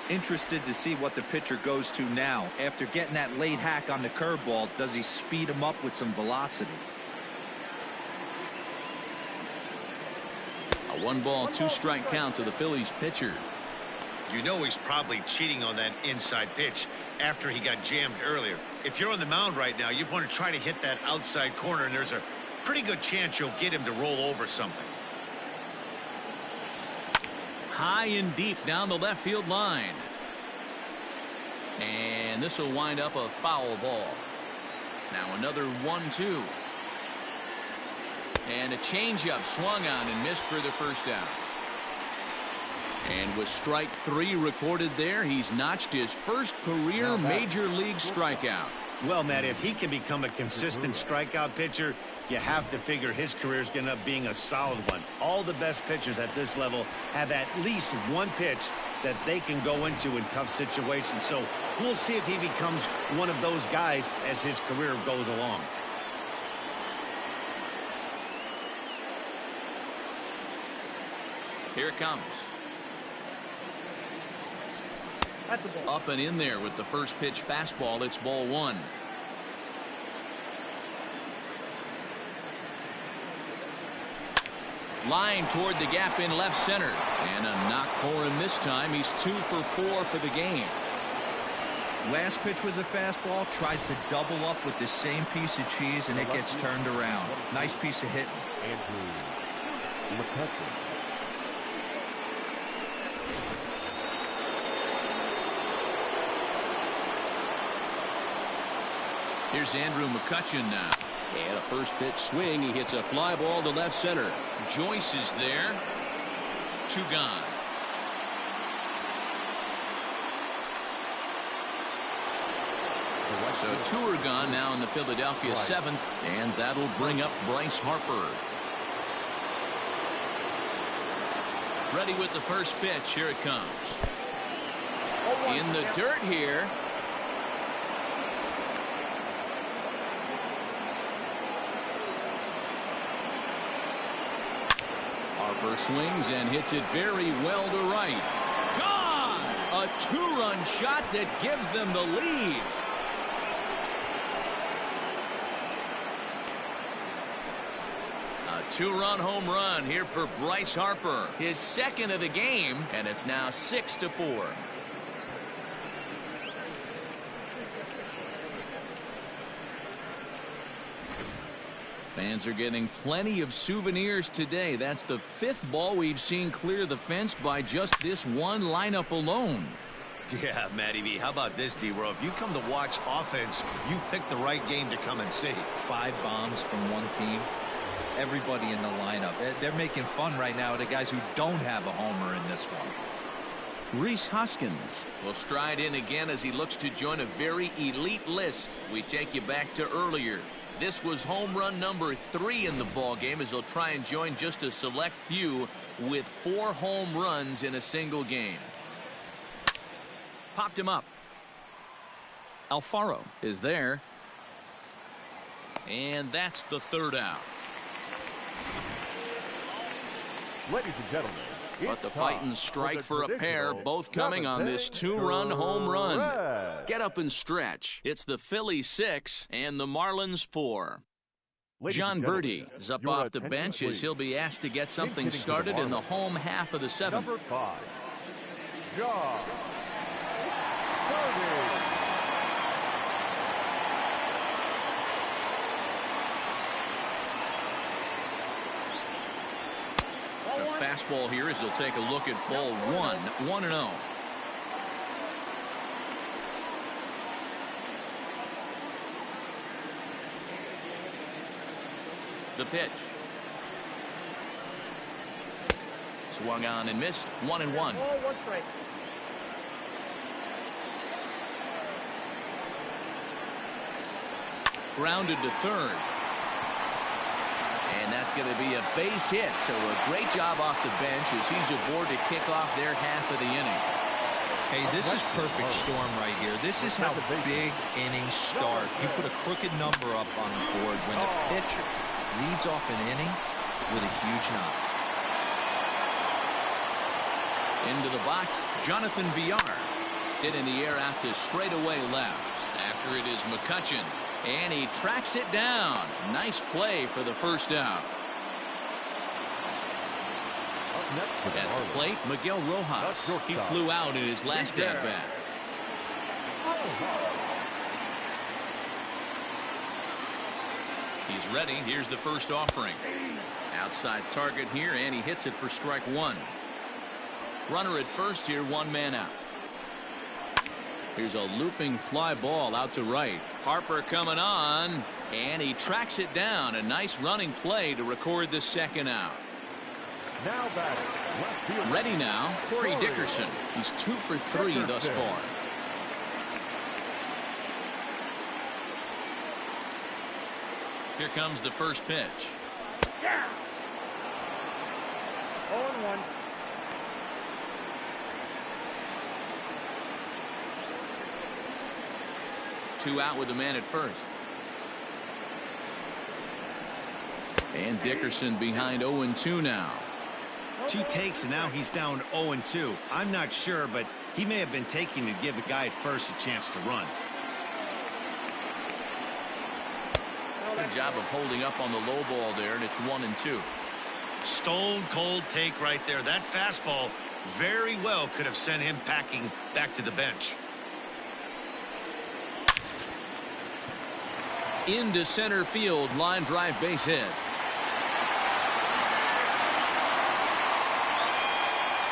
Interested to see what the pitcher goes to now. After getting that late hack on the curveball, does he speed him up with some velocity? A 1-ball, 2-strike count to the Phillies pitcher. You know he's probably cheating on that inside pitch after he got jammed earlier. If you're on the mound right now, you want to try to hit that outside corner, and there's a pretty good chance you'll get him to roll over something. High and deep down the left field line. And this will wind up a foul ball. Now another 1-2. And a changeup swung on and missed for the first out. And with strike 3 recorded there, he's notched his first career major league strikeout. Well, Matt, if he can become a consistent strikeout pitcher, you have to figure his career is going to end up being a solid one. All the best pitchers at this level have at least one pitch that they can go into in tough situations. So we'll see if he becomes one of those guys as his career goes along. Here it comes. Up and in there with the first pitch fastball. It's ball one. Line toward the gap in left center. And a knock for him this time. He's 2 for 4 for the game. Last pitch was a fastball. Tries to double up with the same piece of cheese, and it gets turned around. Nice piece of hitting. Andrew McCutcheon. Here's Andrew McCutcheon now. And a first pitch swing. He hits a fly ball to left center. Joyce is there. 2 gone. So 2 are gone now in the Philadelphia 7th, and that'll bring up Bryce Harper. Ready with the first pitch. Here it comes. In the dirt here. Harper swings and hits it very well to right. Gone! A 2-run shot that gives them the lead. A 2-run home run here for Bryce Harper. His second of the game, and it's now 6-4. Fans are getting plenty of souvenirs today. That's the 5th ball we've seen clear the fence by just this one lineup alone. Yeah, Matty B. How about this, D-Row? If you come to watch offense, you've picked the right game to come and see. 5 bombs from one team. Everybody in the lineup. They're making fun right now of the guys who don't have a homer in this one. Rhys Hoskins will stride in again as he looks to join a very elite list. We take you back to earlier. This was home run number 3 in the ball game as he'll try and join just a select few with 4 home runs in a single game. Popped him up. Alfaro is there. And that's the 3rd out. Ladies and gentlemen, But the fighting strike for a pair, both coming on this 2-run home run. Get up and stretch. It's the Phillies 6 and the Marlins 4. John Birdie is up off the bench as he'll be asked to get something started in the home half of the 7th. Number 5, John Birdie. A fastball here as he'll take a look at ball 1, 1-0. The pitch. Swung on and missed. 1-1. One strike. Grounded to 3rd. And that's going to be a base hit. So a great job off the bench as he's aboard to kick off their half of the inning. Hey, this is perfect storm right here. This is how big innings start. You put a crooked number up on the board when a pitcher leads off an inning with a huge knock. Into the box, Jonathan Villar. Hit in the air out to straightaway left. After it is McCutcheon. And he tracks it down. Nice play for the first out. At the plate, Miguel Rojas. He flew out in his last at-bat. He's ready. Here's the first offering. Outside target here, and he hits it for strike 1. Runner at first here, 1 man out. Here's a looping fly ball out to right. Harper coming on, and he tracks it down. A nice running play to record the second out. Now batting. Ready now, Corey Dickerson. He's 2 for 3 thus far. Here comes the first pitch. Yeah. 0-1. Two out with the man at first. And Dickerson behind 0-2 now. 2 takes, and now he's down 0-2. I'm not sure, but he may have been taking to give the guy at first a chance to run. Good job of holding up on the low ball there, and it's 1-2. Stone cold take right there. That fastball very well could have sent him packing back to the bench. Into center field, line drive, base hit.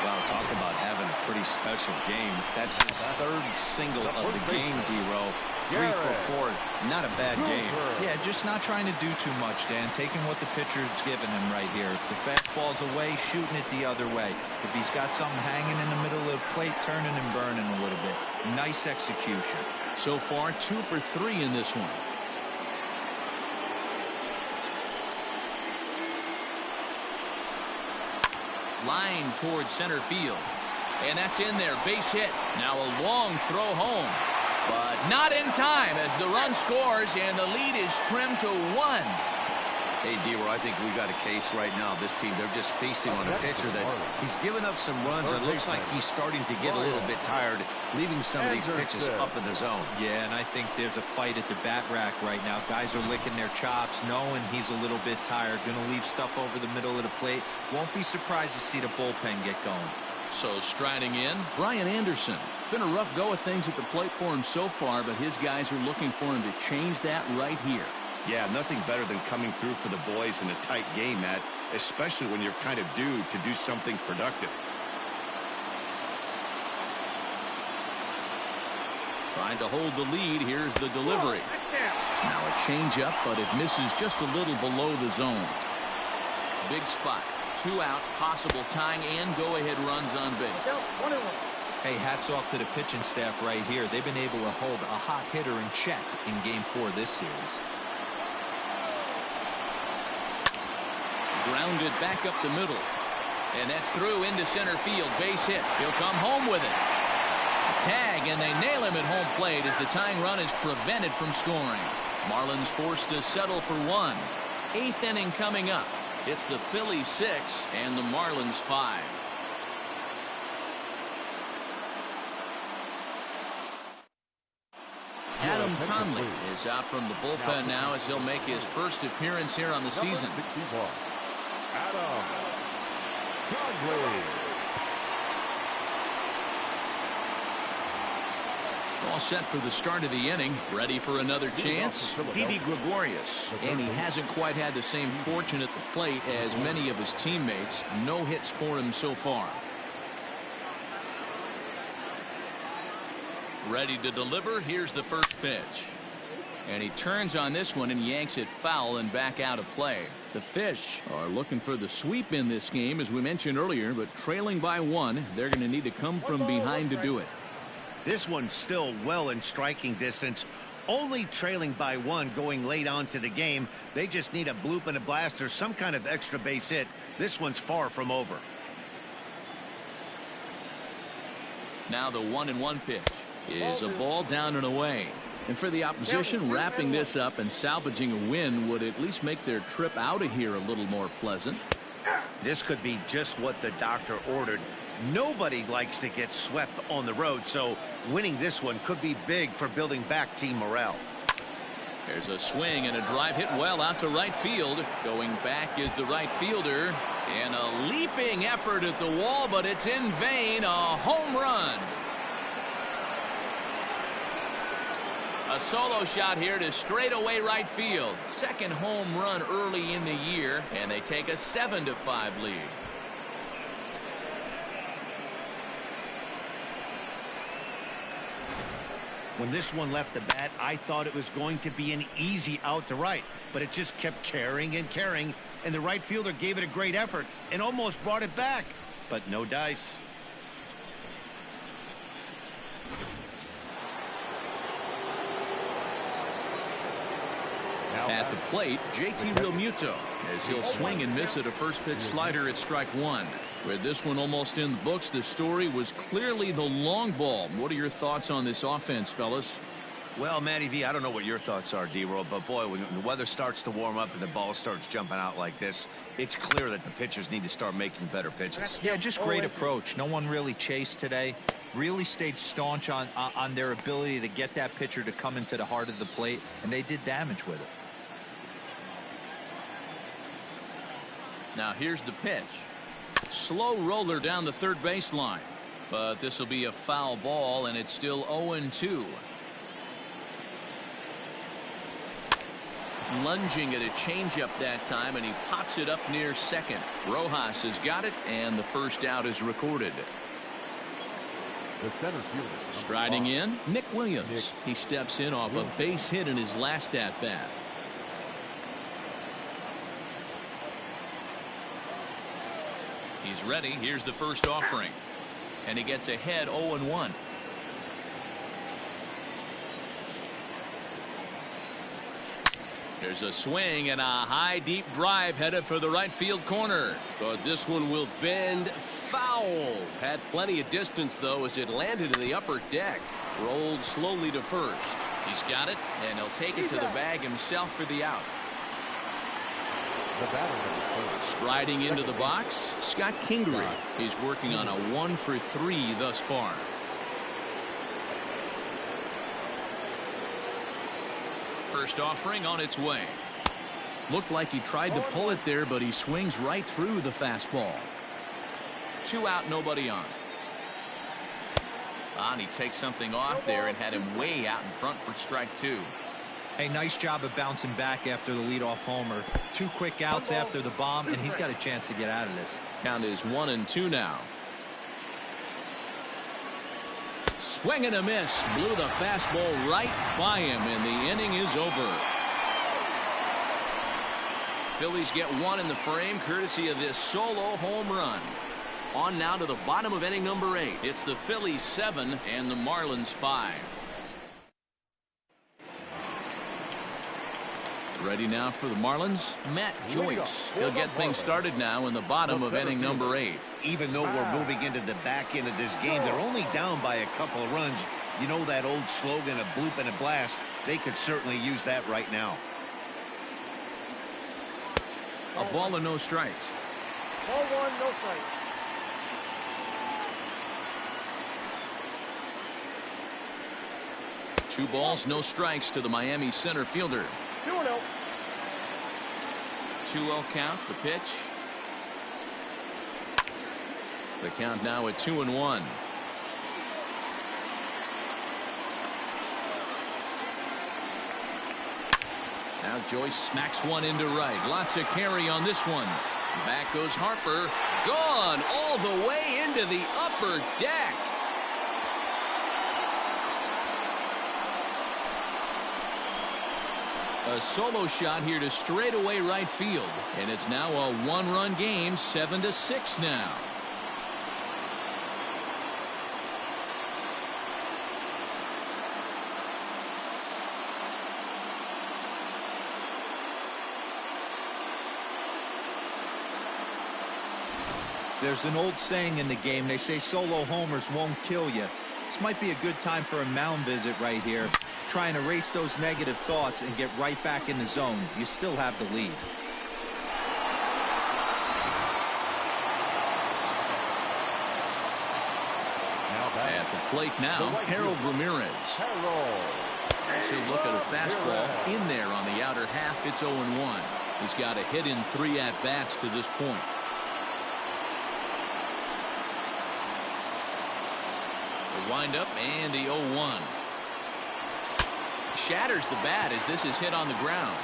Wow, talk about having a pretty special game. That's his 3rd single of the game, D-Row. 3 for 4. Not a bad game. Yeah, just not trying to do too much, Dan. Taking what the pitcher's giving him right here. If the fastball's away, shooting it the other way. If he's got something hanging in the middle of the plate, turning and burning a little bit. Nice execution. So far, 2 for 3 in this one. Line towards center field. And that's in there. Base hit. Now a long throw home. But not in time as the run scores and the lead is trimmed to 1. Hey, D-Row, I think we got a case right now. This team, they're just feasting on a pitcher that he's given up some runs, and it looks like he's starting to get a little bit tired, leaving some of these pitches up in the zone. Yeah, and I think there's a fight at the bat rack right now. Guys are licking their chops, knowing he's a little bit tired, going to leave stuff over the middle of the plate. Won't be surprised to see the bullpen get going. So striding in, Brian Anderson. It's been a rough go of things at the plate for him so far, but his guys are looking for him to change that right here. Yeah, nothing better than coming through for the boys in a tight game, Matt, especially when you're kind of due to do something productive. Trying to hold the lead. Here's the delivery. Now a changeup, but it misses just a little below the zone. Big spot. 2 out, possible tying and go-ahead runs on base. Hey, hats off to the pitching staff right here. They've been able to hold a hot hitter in check in Game 4 this series. Grounded back up the middle. And that's through into center field. Base hit. He'll come home with it. Tag, and they nail him at home plate as the tying run is prevented from scoring. Marlins forced to settle for 1. 8th inning coming up. It's the Phillies 6 and the Marlins 5. Adam Conley is out from the bullpen now as he'll make his first appearance here on the season. Adam Conley. All set for the start of the inning. Ready for another chance. Didi Gregorius. And he hasn't quite had the same fortune at the plate as many of his teammates. No hits for him so far. Ready to deliver. Here's the first pitch. And he turns on this one and yanks it foul and back out of play. The Fish are looking for the sweep in this game, as we mentioned earlier, but trailing by 1, they're going to need to come from behind to do it. This one's still well in striking distance. Only trailing by 1 going late on to the game. They just need a bloop and a blast or some kind of extra base hit. This one's far from over. Now the 1-1 pitch is a ball down and away. And for the opposition, wrapping this up and salvaging a win would at least make their trip out of here a little more pleasant. This could be just what the doctor ordered. Nobody likes to get swept on the road, so winning this one could be big for building back team morale. There's a swing and a drive hit well out to right field. Going back is the right fielder. And a leaping effort at the wall, but it's in vain. A home run. A solo shot here to straightaway right field. Second home run early in the year, and they take a 7-5 lead. When this one left the bat, I thought it was going to be an easy out to right, but it just kept carrying and carrying, and the right fielder gave it a great effort and almost brought it back, but no dice. At the plate, JT Realmuto, as he'll swing and miss at a first pitch slider at strike 1. With this one almost in the books, the story was clearly the long ball. What are your thoughts on this offense, fellas? Well, Matty V, I don't know what your thoughts are, D-Roll, but boy, when the weather starts to warm up and the ball starts jumping out like this, it's clear that the pitchers need to start making better pitches. Yeah, just great approach. No one really chased today. Really stayed staunch on their ability to get that pitcher to come into the heart of the plate, and they did damage with it. Now here's the pitch. Slow roller down the third baseline. But this will be a foul ball, and it's still 0-2. Lunging at a changeup that time, and he pops it up near second. Rojas has got it, and the first out is recorded. The center fielder. Striding in, Nick Williams. He steps in off a base hit in his last at-bat. He's ready. Here's the first offering. And he gets ahead 0-1. There's a swing and a high deep drive headed for the right field corner. But this one will bend foul. Had plenty of distance though as it landed in the upper deck. Rolled slowly to first. He's got it, and he'll take it to the bag himself for the out. The batter. Striding into the box, Scott Kingery. He's working on a 1-for-3 thus far. First offering on its way. Looked like he tried to pull it there, but he swings right through the fastball. 2 out, nobody on. And he takes something off there and had him way out in front for strike 2. Hey, nice job of bouncing back after the leadoff homer. 2 quick outs after the bomb, and he's got a chance to get out of this. Count is 1-2 now. Swing and a miss. Blew the fastball right by him, and the inning is over. Phillies get 1 in the frame courtesy of this solo home run. On now to the bottom of inning number 8. It's the Phillies 7 and the Marlins 5. Ready now for the Marlins, Matt Joyce. He'll get things started now in the bottom of inning number 8. Even though we're moving into the back end of this game, they're only down by a couple of runs. You know that old slogan, a bloop and a blast. They could certainly use that right now. A ball and no strikes. Ball 1, no strikes. Two balls, no strikes to the Miami center fielder. 2-0. 2-0 count, the pitch. The count now at 2-1. Now Joyce smacks one into right. Lots of carry on this one. Back goes Harper. Gone all the way into the upper deck. A solo shot here to straightaway right field. And it's now a 1-run game, 7-6 now. There's an old saying in the game. They say solo homers won't kill you. This might be a good time for a mound visit right here. Try and erase those negative thoughts and get right back in the zone. You still have the lead. At the plate now, Harold Ramirez. So look at a fastball in there on the outer half. It's 0-1. He's got a hit in 3 at-bats to this point. The windup and the 0-1. Shatters the bat as this is hit on the ground.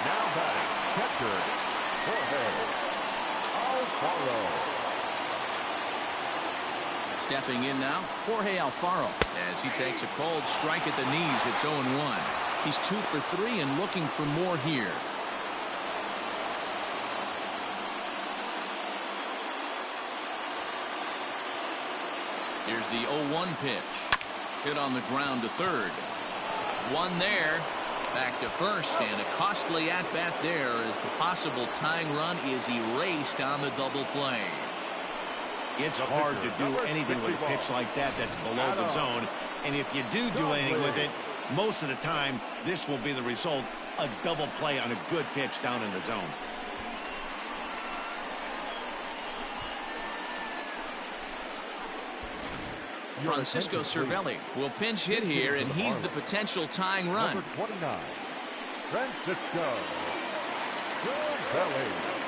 Now batting, catcher, Jorge Alfaro. Stepping in now, Jorge Alfaro, as he takes a cold strike at the knees. It's 0-1. He's 2 for 3 and looking for more here. Here's the 0-1 pitch. Hit on the ground to third. One there. Back to first, and a costly at-bat there as the possible tying run is erased on the double play. It's hard to do anything with a pitch like that that's below the zone. And if you do anything with it, most of the time, this will be the result, a double play on a good pitch down in the zone. Francisco Cervelli will pinch hit here, and he's the potential tying run. Number 29, Francisco Cervelli.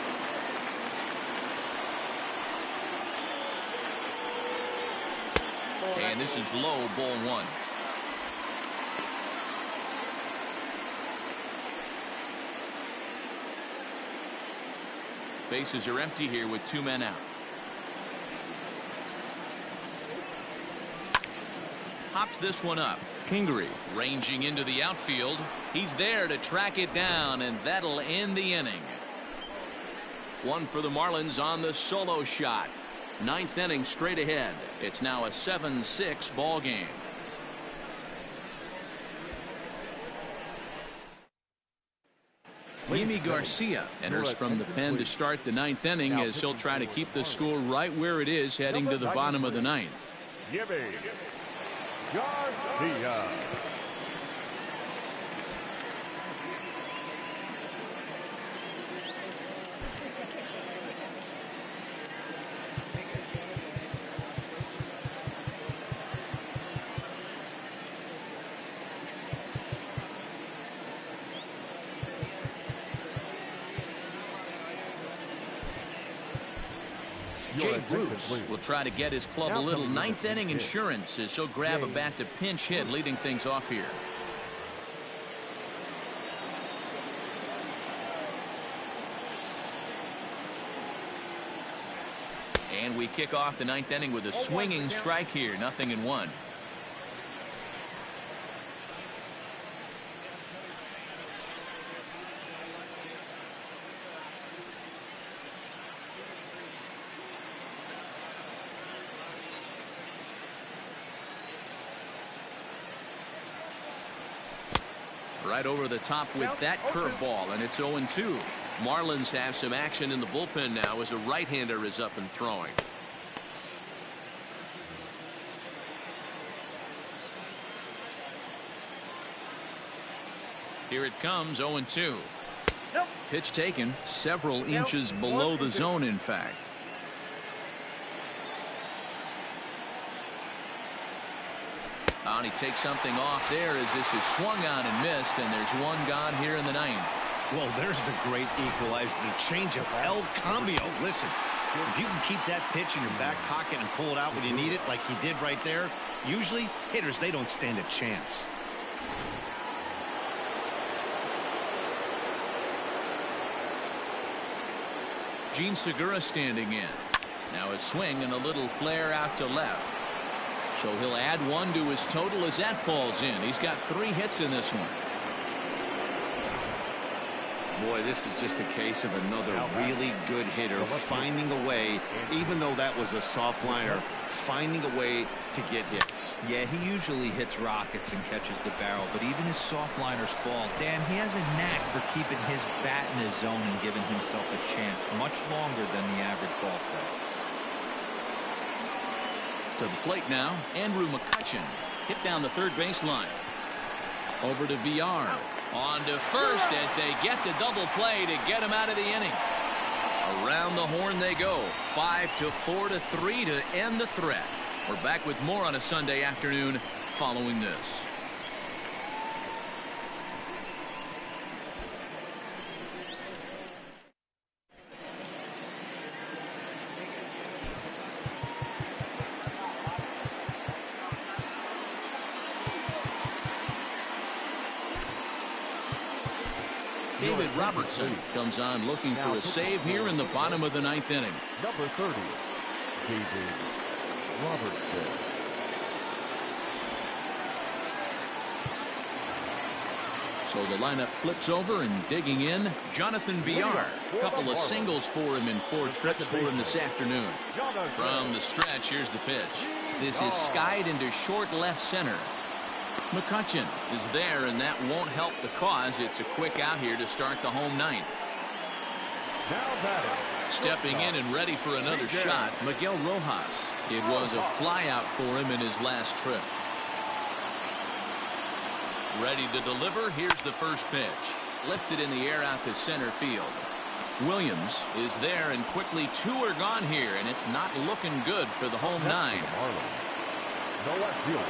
And this is low, ball one. Bases are empty here with 2 men out. Hops this one up. Kingery ranging into the outfield. He's there to track it down, and that'll end the inning. One for the Marlins on the solo shot. 9th inning straight ahead. It's now a 7-6 ball game. Yimi Garcia enters from the pen to start the 9th inning as he'll try to keep the score right where it is heading to the bottom of the 9th. Yimi Garcia. Jay Bruce will try to get his club a little 9th inning insurance as he'll grab a bat to pinch hit, leading things off here. And we kick off the 9th inning with a swinging strike here. 0-1. Right over the top with that curveball, and it's 0-2. Marlins have some action in the bullpen now as a right-hander is up and throwing. Here it comes, 0-2. Pitch taken several inches below the zone, in fact. And he takes something off there as this is swung on and missed, and there's one gone here in the 9th. Well, there's the great equalizer, the changeup, El Cambio. Listen, if you can keep that pitch in your back pocket and pull it out when you need it, like he did right there, usually hitters, they don't stand a chance. Gene Segura standing in. Now a swing and a little flare out to left. So he'll add one to his total as that falls in. He's got 3 hits in this one. Boy, this is just a case of another really good hitter finding a way, even though that was a soft liner, finding a way to get hits. Yeah, he usually hits rockets and catches the barrel, but even his soft liners fall. Dan, he has a knack for keeping his bat in his zone and giving himself a chance much longer than the average ball player. To the plate now, Andrew McCutchen hit down the third baseline. Over to VR. On to first as they get the double play to get him out of the inning. Around the horn they go. 5-4 to 3 to end the threat. We're back with more on a Sunday afternoon following this. David Robertson comes on looking for a save here in the bottom of the 9th inning. Number 30, David Robertson. So the lineup flips over and digging in. Jonathan Villar. A couple of singles for him in 4 trips for him this afternoon. From the stretch, here's the pitch. This is skied into short left center. McCutchen is there, and that won't help the cause. It's a quick out here to start the home 9th. Now batting. Stepping in and ready for another shot, Miguel Rojas. It was a flyout for him in his last trip. Ready to deliver. Here's the first pitch. Lifted in the air out to center field. Williams is there, and quickly 2 are gone here, and it's not looking good for the home 9. No left fielder.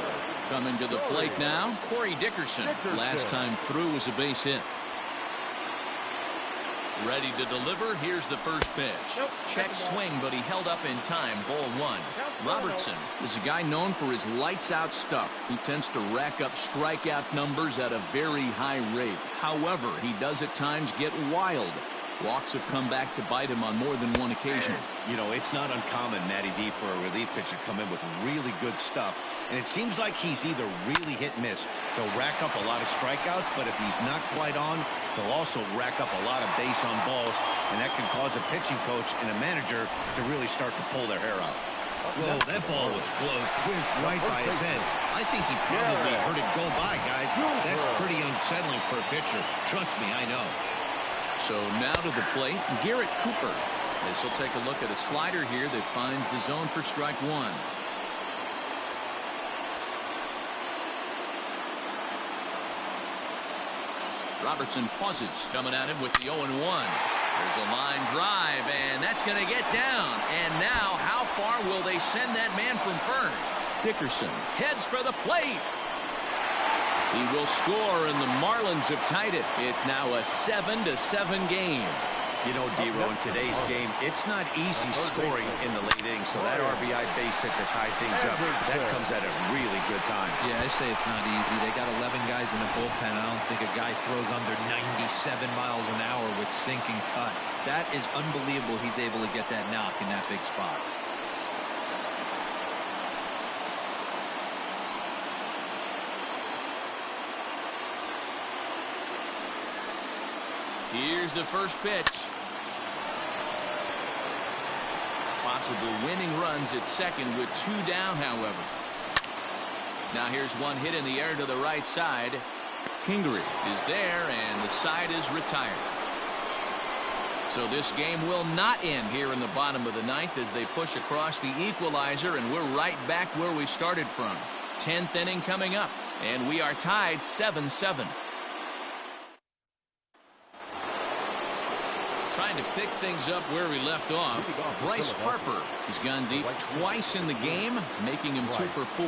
Coming to the plate now, Corey Dickerson. Last time through was a base hit. Ready to deliver. Here's the first pitch. Check swing, but he held up in time. Ball 1. Robertson is a guy known for his lights out stuff. He tends to rack up strikeout numbers at a very high rate. However, he does at times get wild. Walks have come back to bite him on more than one occasion. You know, it's not uncommon, Matty D, for a relief pitcher to come in with really good stuff. And it seems like he's either really hit and miss. He'll rack up a lot of strikeouts, but if he's not quite on, he'll also rack up a lot of base on balls. And that can cause a pitching coach and a manager to really start to pull their hair out. Whoa, that ball was close, whizzed right by his head. I think he probably heard it go by, guys. That's pretty unsettling for a pitcher. Trust me, I know. So now to the plate, Garrett Cooper. This will take a look at a slider here that finds the zone for strike 1. Robertson pauses, coming at him with the 0-1. There's a line drive, and that's going to get down. And now, how far will they send that man from first? Dickerson heads for the plate. He will score, and the Marlins have tied it. It's now a 7-7 game. You know, D-Row, in today's game, it's not easy scoring in the late innings, so that RBI base hit to tie things up, that comes at a really good time. Yeah, I say it's not easy. They got 11 guys in the bullpen. I don't think a guy throws under 97 miles an hour with sinking cut. That is unbelievable he's able to get that knock in that big spot. Here's the first pitch. Possible winning runs at second with 2 down, however. Now here's one hit in the air to the right side. Kingery is there, and the side is retired. So this game will not end here in the bottom of the 9th as they push across the equalizer, and we're right back where we started from. 10th inning coming up, and we are tied 7-7. Trying to pick things up where we left off. Bryce Harper. He's gone deep twice in the game, making him 2 for 4.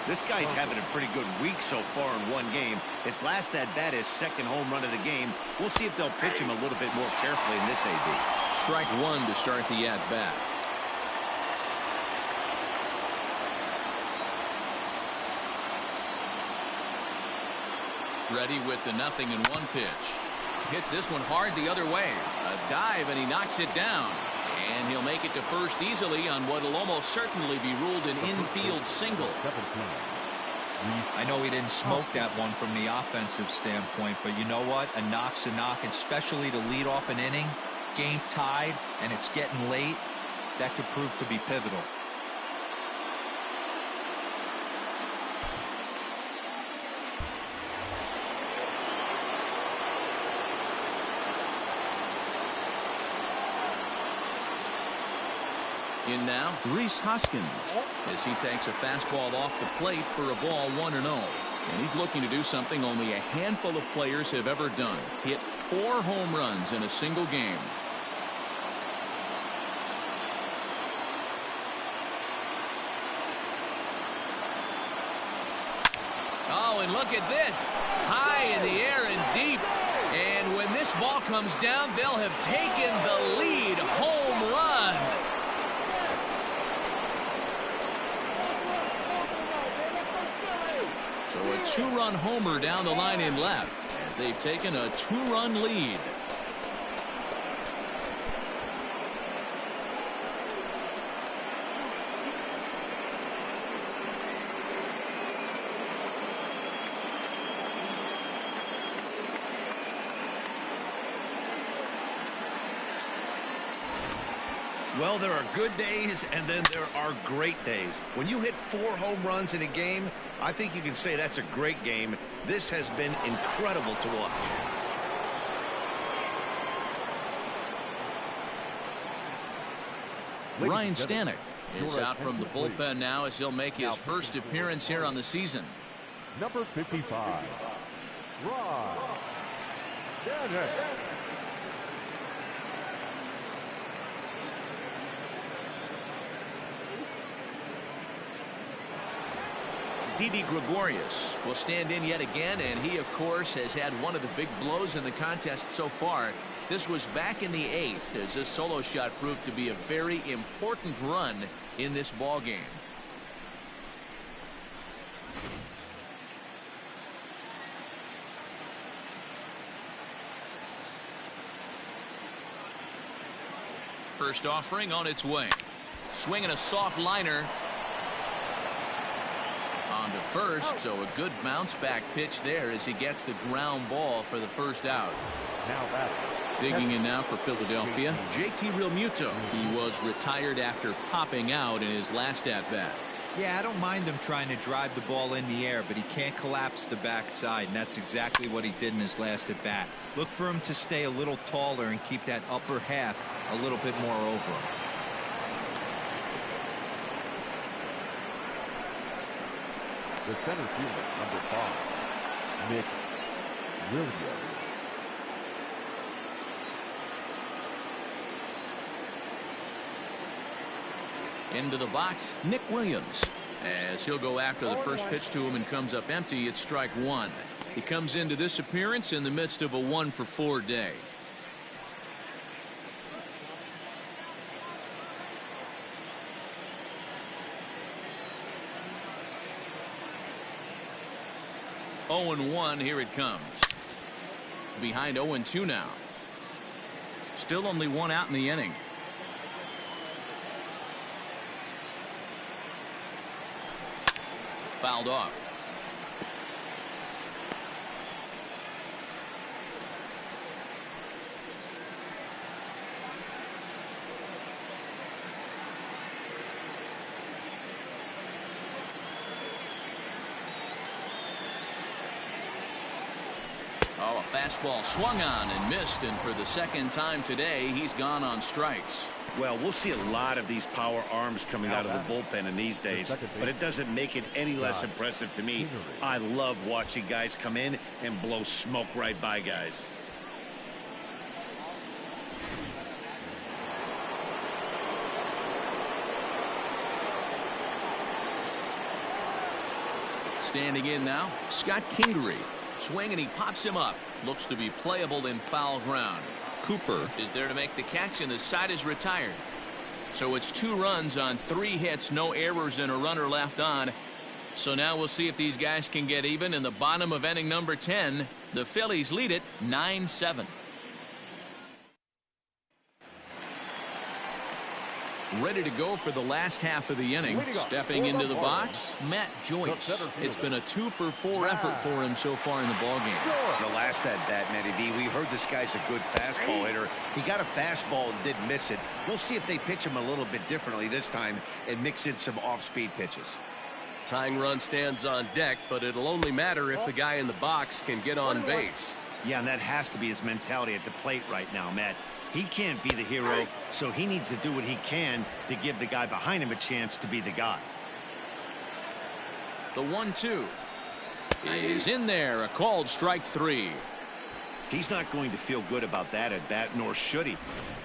This guy's having a pretty good week so far in one game. His last at-bat is second home run of the game. We'll see if they'll pitch him a little bit more carefully in this AB. Strike 1 to start the at-bat. Ready with the 0-1 pitch. Hits this one hard the other way. A dive, and he knocks it down. And he'll make it to first easily on what will almost certainly be ruled an infield single. I know he didn't smoke that one from the offensive standpoint, but you know what? A knock's a knock, especially to lead off an inning. Game tied, and it's getting late. That could prove to be pivotal. In now, Rhys Hoskins, as he takes a fastball off the plate for a ball 1-0. And he's looking to do something only a handful of players have ever done. Hit 4 home runs in a single game. Oh, and look at this. High in the air and deep. And when this ball comes down, they'll have taken the lead. Home run. So a 2-run homer down the line in left as they've taken a 2-run lead. Well, there are good days, and then there are great days. When you hit 4 home runs in a game, I think you can say that's a great game. This has been incredible to watch. Ryan Stanek is out from the bullpen now as he'll make his first appearance here on the season. Number 55, Ryan Stanek. Didi Gregorius will stand in yet again, and he, of course, has had one of the big blows in the contest so far. This was back in the 8th as this solo shot proved to be a very important run in this ball game. First offering on its way. Swinging a soft liner on to first, so a good bounce back pitch there as he gets the ground ball for the first out. Digging in now for Philadelphia, JT Realmuto. He was retired after popping out in his last at bat. Yeah, I don't mind him trying to drive the ball in the air, but he can't collapse the backside, and that's exactly what he did in his last at bat. Look for him to stay a little taller and keep that upper half a little bit more over him. The center fielder, number 5, Nick Williams. Into the box, Nick Williams, as he'll go after the first pitch to him and comes up empty. It's strike one. He comes into this appearance in the midst of a 1-for-4 day. Oh and 1, here it comes. Behind 0-2 now. Still only one out in the inning. Fouled off. Oh, a fastball swung on and missed, and for the second time today he's gone on strikes. Well, we'll see a lot of these power arms coming out of the bullpen in these days, but it doesn't make it any less impressive to me. I love watching guys come in and blow smoke right by guys. Standing in now, Scott Kingery. Swing and he pops him up. Looks to be playable in foul ground. Cooper is there to make the catch, and the side is retired. So it's 2 runs on 3 hits, no errors, and a runner left on. So now we'll see if these guys can get even in the bottom of inning number 10. The Phillies lead it 9-7. Ready to go for the last half of the inning. Stepping into the box, Matt Joyce. It's been a 2-for-4 effort for him so far in the ballgame. The last at that, Matty B, we heard this guy's a good fastball hitter. He got a fastball and did miss it. We'll see if they pitch him a little bit differently this time and mix in some off-speed pitches. Tying run stands on deck, but it'll only matter if the guy in the box can get on base. Yeah, and that has to be his mentality at the plate right now, Matt. He can't be the hero, so he needs to do what he can to give the guy behind him a chance to be the guy. The 1-2 is in there. A called strike 3. He's not going to feel good about that at bat, nor should he.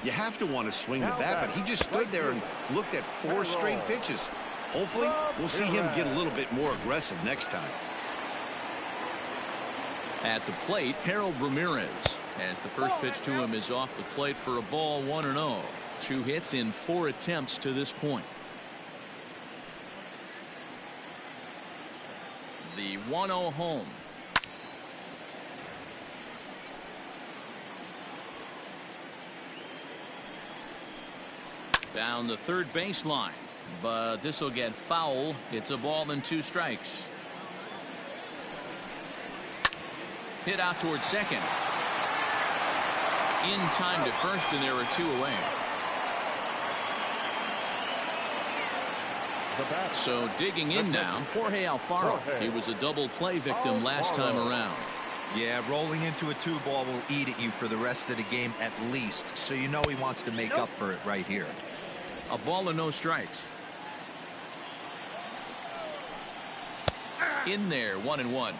You have to want to swing the bat, but he just stood there and looked at 4 straight pitches. Hopefully, we'll see him get a little bit more aggressive next time. At the plate, Harold Ramirez, as the first pitch to him is off the plate for a ball, 1-0. 2 hits in 4 attempts to this point. The 1-0 home. Down the third baseline, but this will get foul. It's a ball and 2 strikes. Hit out towards second. In time to first, and there are 2 away. So digging in now, Jorge Alfaro. He was a double play victim last time around. Yeah, rolling into a 2-ball will eat at you for the rest of the game at least, so you know he wants to make up for it right here. A ball and no strikes. In there, 1-1.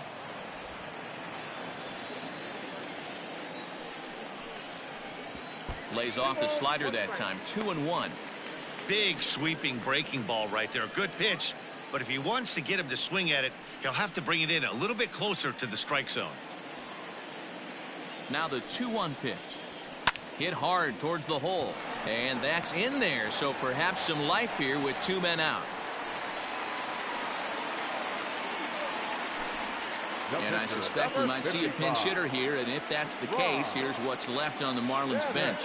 Lays off the slider that time. 2-1. Big sweeping breaking ball right there. Good pitch. But if he wants to get him to swing at it, he'll have to bring it in a little bit closer to the strike zone. Now the 2-1 pitch. Hit hard towards the hole. And that's in there. So perhaps some life here with 2 men out. And I suspect we might see a pinch hitter here. And if that's the case, here's what's left on the Marlins bench.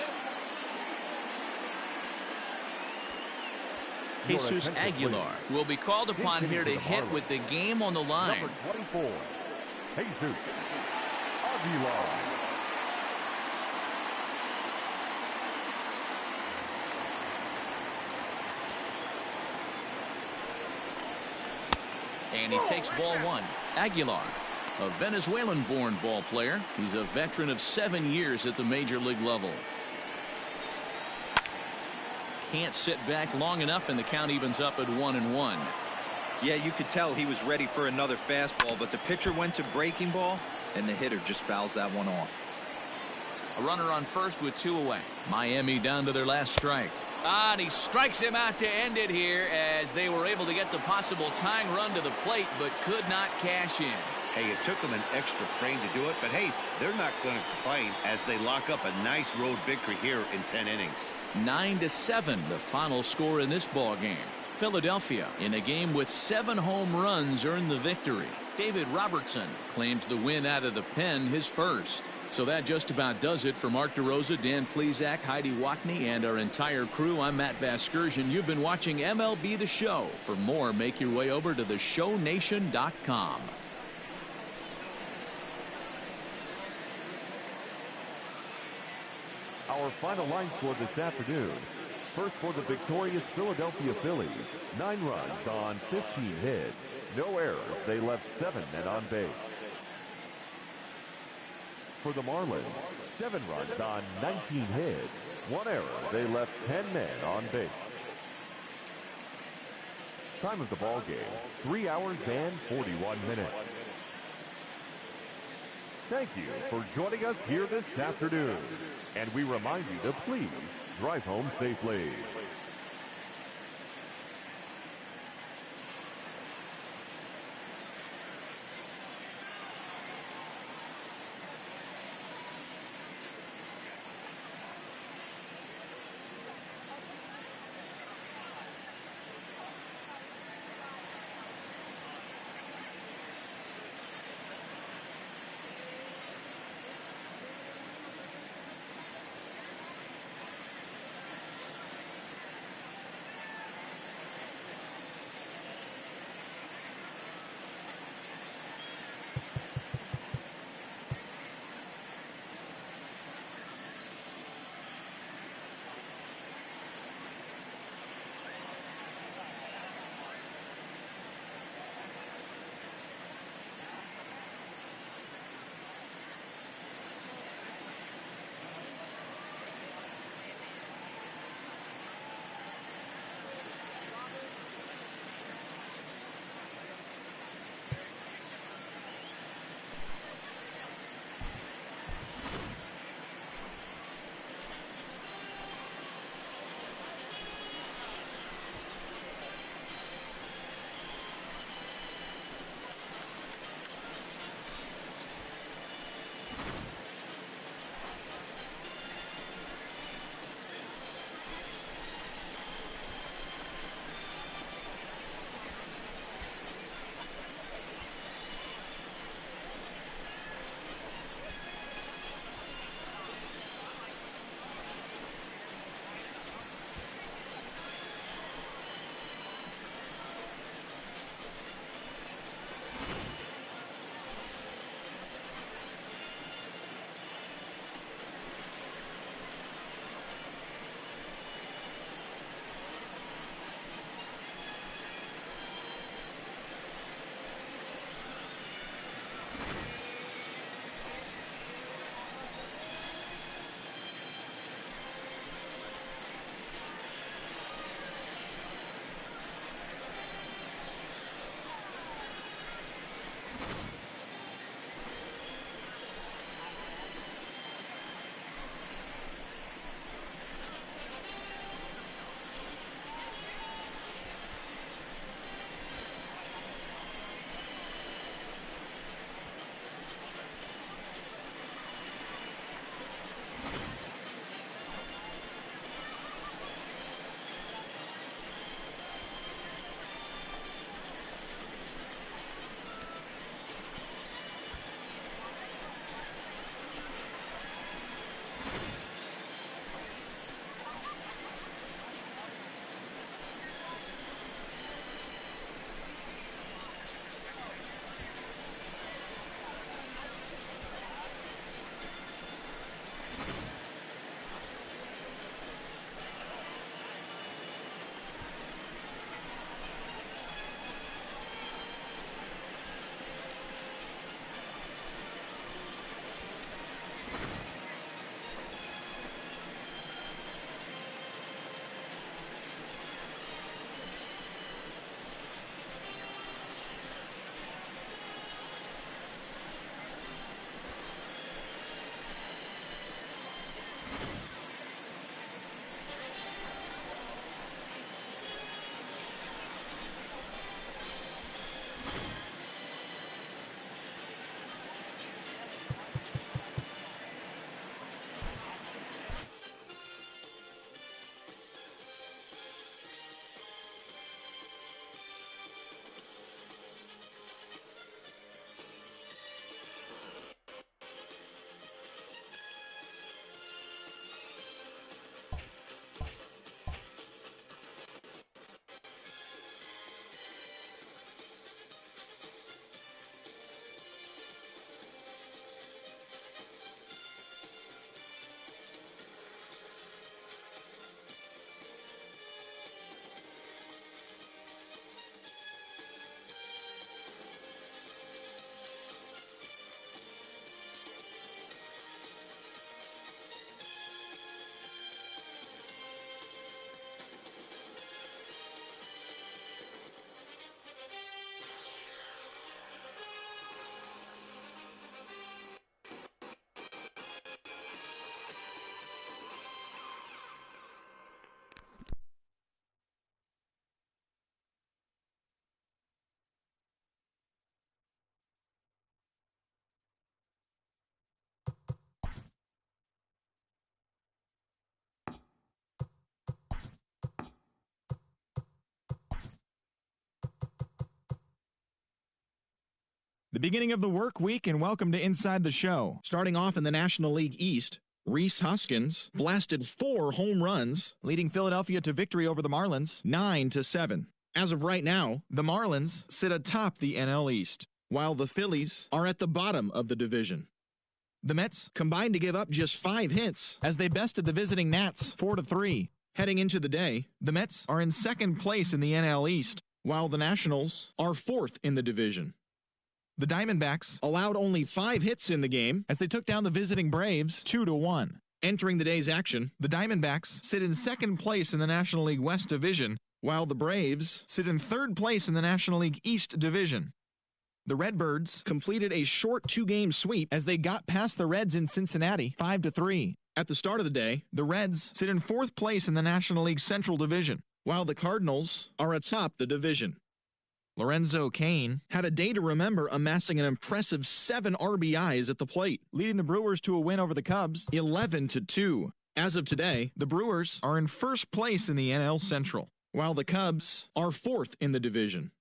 Jesus Aguilar will be called upon here to hit with the game on the line. Number 24, Jesus Aguilar. And he takes ball 1. Aguilar, a Venezuelan-born ball player. He's a veteran of 7 years at the major league level. Can't sit back long enough, and the count evens up at 1-1. Yeah, you could tell he was ready for another fastball, but the pitcher went to breaking ball, and the hitter just fouls that one off. A runner on first with 2 away. Miami down to their last strike. And he strikes him out to end it here as they were able to get the possible tying run to the plate, but could not cash in. Hey, it took them an extra frame to do it, but hey, they're not going to complain as they lock up a nice road victory here in 10 innings. 9-7, the final score in this ball game. Philadelphia, in a game with 7 home runs, earned the victory. David Robertson claims the win out of the pen, his first. So that just about does it for Mark DeRosa, Dan Plesac, Heidi Watney, and our entire crew. I'm Matt Vasgersian. You've been watching MLB The Show. For more, make your way over to theshownation.com. Our final line score this afternoon. First for the victorious Philadelphia Phillies. 9 runs on 15 hits. No errors. They left 7 men on base. For the Marlins, 7 runs on 19 hits. 1 error. They left 10 men on base. Time of the ball game, 3 hours and 41 minutes. Thank you for joining us here this afternoon. And we remind you to please drive home safely. The beginning of the work week, and welcome to Inside the Show. Starting off in the National League East, Rhys Hoskins blasted 4 home runs, leading Philadelphia to victory over the Marlins 9-7. As of right now, the Marlins sit atop the NL East, while the Phillies are at the bottom of the division. The Mets combined to give up just 5 hits as they bested the visiting Nats 4-3. Heading into the day, the Mets are in second place in the NL East, while the Nationals are 4th in the division. The Diamondbacks allowed only 5 hits in the game as they took down the visiting Braves 2-1. Entering the day's action, the Diamondbacks sit in second place in the National League West Division, while the Braves sit in third place in the National League East Division. The Redbirds completed a short 2-game sweep as they got past the Reds in Cincinnati 5-3. At the start of the day, the Reds sit in 4th place in the National League Central Division, while the Cardinals are atop the division. Lorenzo Cain had a day to remember, amassing an impressive 7 RBIs at the plate, leading the Brewers to a win over the Cubs 11-2. As of today, the Brewers are in first place in the NL Central, while the Cubs are 4th in the division.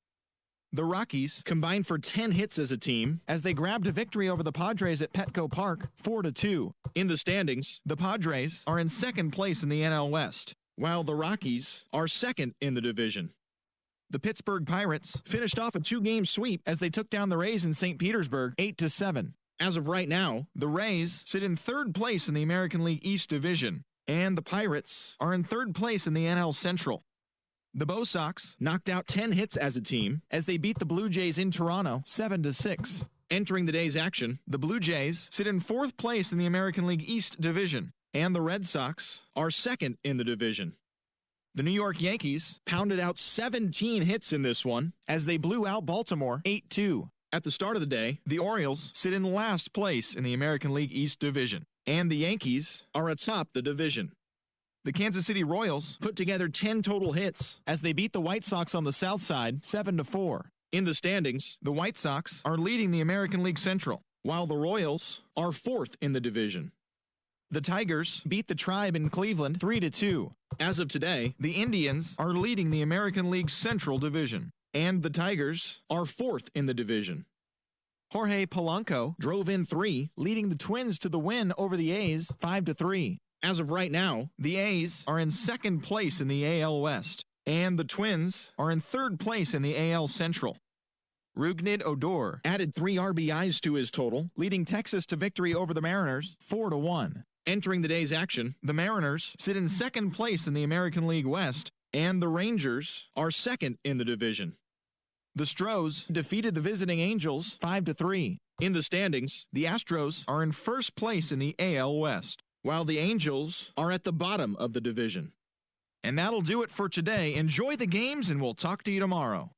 The Rockies combined for 10 hits as a team as they grabbed a victory over the Padres at Petco Park 4-2. In the standings, the Padres are in second place in the NL West, while the Rockies are 2nd in the division. The Pittsburgh Pirates finished off a 2-game sweep as they took down the Rays in St. Petersburg 8-7. As of right now, the Rays sit in 3rd place in the American League East Division, and the Pirates are in 3rd place in the NL Central. The Bo Sox knocked out 10 hits as a team as they beat the Blue Jays in Toronto 7-6. Entering the day's action, the Blue Jays sit in 4th place in the American League East Division, and the Red Sox are 2nd in the division. The New York Yankees pounded out 17 hits in this one as they blew out Baltimore 8-2. At the start of the day, the Orioles sit in last place in the American League East Division, and the Yankees are atop the division. The Kansas City Royals put together 10 total hits as they beat the White Sox on the south side 7-4. In the standings, the White Sox are leading the American League Central, while the Royals are 4th in the division. The Tigers beat the Tribe in Cleveland 3-2. As of today, the Indians are leading the American League Central Division, and the Tigers are 4th in the division. Jorge Polanco drove in 3, leading the Twins to the win over the A's 5-3. As of right now, the A's are in 2nd place in the AL West, and the Twins are in 3rd place in the AL Central. Rougned Odor added 3 RBIs to his total, leading Texas to victory over the Mariners 4-1. Entering the day's action, the Mariners sit in 2nd place in the American League West, and the Rangers are 2nd in the division. The Stros defeated the visiting Angels 5-3. In the standings, the Astros are in 1st place in the AL West, while the Angels are at the bottom of the division. And that'll do it for today. Enjoy the games, and we'll talk to you tomorrow.